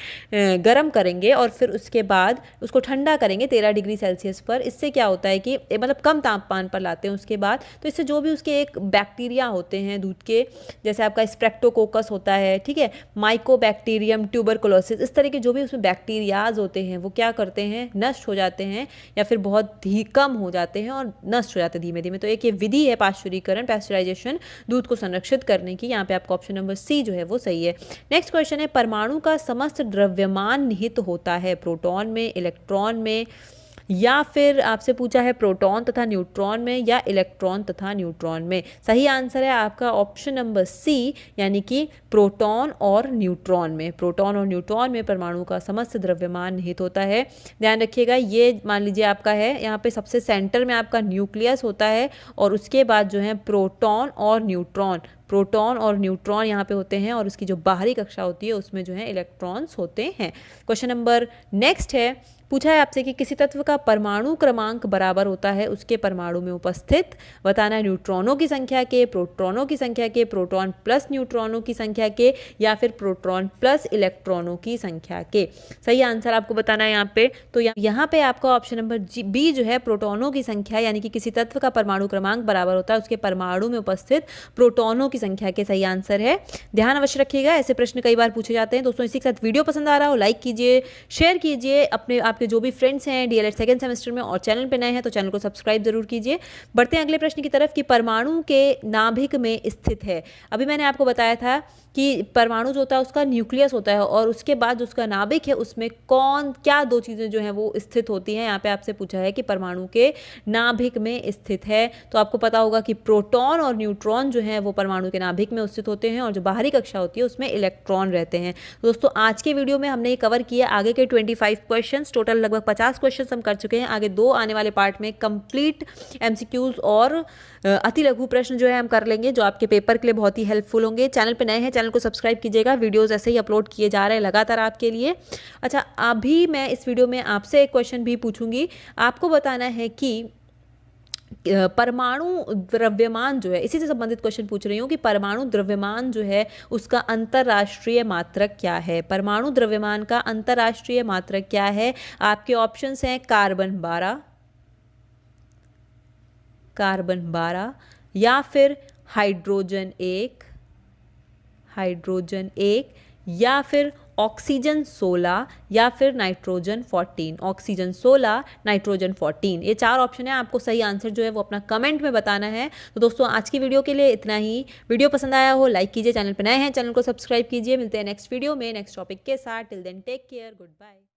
गर्म करेंगे और फिर उसके बाद उसको ठंडा करेंगे 13 डिग्री सेल्सियस पर। इससे क्या होता है कि मतलब कम तापमान पर लाते हैं उसके बाद, तो इससे जो भी उसके एक बैक्टीरिया होते हैं दूध के, जैसे आपका स्ट्रेप्टोकोकस होता है, ठीक है, माइकोबैक्टीरियम, ट्यूबरकुलोसिस, इस तरह के जो भी उसमें बैक्टीरियाज होते हैं वो क्या करते हैं, नष्ट हो जाते हैं या फिर बहुत ही कम हो जाते हैं और नष्ट हो जाते हैं धीमे धीमे। तो एक ये विधि है पाश्चुरीकरण, पैस्चराइजेशन, दूध को संरक्षित करने की। यहाँ पे आपका ऑप्शन नंबर सी जो है वो सही है। नेक्स्ट क्वेश्चन है, परमाणु का समस्त द्रव्यमान निहित होता है प्रोटॉन में, इलेक्ट्रॉन में, या फिर आपसे पूछा है प्रोटॉन तथा न्यूट्रॉन में या इलेक्ट्रॉन तथा न्यूट्रॉन में। सही आंसर है आपका ऑप्शन नंबर सी, यानी कि प्रोटॉन और न्यूट्रॉन में। प्रोटॉन और न्यूट्रॉन में परमाणु का समस्त द्रव्यमान निहित होता है। ध्यान रखिएगा, ये मान लीजिए आपका है, यहाँ पे सबसे सेंटर में आपका न्यूक्लियस होता है और उसके बाद जो है प्रोटॉन और न्यूट्रॉन प्रोटॉन और न्यूट्रॉन यहाँ पे होते हैं और उसकी जो बाहरी कक्षा होती है उसमें जो है इलेक्ट्रॉन्स होते हैं। क्वेश्चन नंबर नेक्स्ट है, पूछा है आपसे कि किसी तत्व का परमाणु क्रमांक बराबर होता है उसके परमाणु में उपस्थित, बताना है न्यूट्रॉनों की संख्या के, प्रोटॉनों की संख्या के, प्रोटॉन प्लस न्यूट्रॉनों की संख्या के, या फिर प्रोटॉन प्लस इलेक्ट्रॉनों की संख्या के। सही आंसर आपको बताना है यहाँ पे। तो यहाँ पे आपका ऑप्शन नंबर बी जो है प्रोटॉनों की संख्या, यानी कि किसी तत्व का परमाणु क्रमांक बराबर होता है उसके परमाणु में उपस्थित प्रोटॉनों की संख्या के, सही आंसर है। ध्यान अवश्य रखिएगा, ऐसे प्रश्न कई बार पूछे जाते हैं। दोस्तों इसी के साथ वीडियो पसंद आ रहा हो लाइक कीजिए, शेयर कीजिए, अपने आपके जो भी फ्रेंड्स हैं डीएलएड सेकंड सेमेस्टर में और चैनल पे नए हैं तो चैनल को सब्सक्राइब जरूर कीजिए। बढ़ते हैं अगले प्रश्न की तरफ कि परमाणु के नाभिक में स्थित है। अभी मैंने आपको बताया था कि परमाणु जो होता है उसका न्यूक्लियस होता है और उसके बाद जो उसका नाभिक है उसमें क्या दो चीज़ें जो हैं वो स्थित होती हैं। यहाँ पे आपसे पूछा है कि परमाणु के नाभिक में स्थित है, तो आपको पता होगा कि प्रोटॉन और न्यूट्रॉन जो हैं वो परमाणु के नाभिक में स्थित होते हैं और जो बाहरी कक्षा होती है उसमें इलेक्ट्रॉन रहते हैं। दोस्तों आज के वीडियो में हमने कवर किया आगे के 25 क्वेश्चन, टोटल लगभग 50 क्वेश्चन हम कर चुके हैं। आगे 2 आने वाले पार्ट में कंप्लीट एमसीक्यूज और अति लघु प्रश्न जो है हम कर लेंगे, जो आपके पेपर के लिए बहुत ही हेल्पफुल होंगे। चैनल पे नए हैं चैनल को सब्सक्राइब कीजिएगा, वीडियोस ऐसे ही अपलोड किए जा रहे हैं लगातार आपके लिए। अच्छा, अभी मैं इस वीडियो में आपसे एक क्वेश्चन भी पूछूंगी, आपको बताना है कि परमाणु द्रव्यमान जो है, इसी से संबंधित क्वेश्चन पूछ रही हूँ कि परमाणु द्रव्यमान जो है उसका अंतरराष्ट्रीय मात्रक क्या है। परमाणु द्रव्यमान का अंतरराष्ट्रीय मात्रक क्या है। आपके ऑप्शंस हैं कार्बन 12 या फिर हाइड्रोजन 1 या फिर ऑक्सीजन 16 या फिर नाइट्रोजन 14। ऑक्सीजन 16, नाइट्रोजन 14, ये 4 ऑप्शन है। आपको सही आंसर जो है वो अपना कमेंट में बताना है। तो दोस्तों आज की वीडियो के लिए इतना ही। वीडियो पसंद आया हो लाइक कीजिए, चैनल पर नए हैं चैनल को सब्सक्राइब कीजिए। मिलते हैं नेक्स्ट वीडियो में नेक्स्ट टॉपिक के साथ। Till then take care, good bye.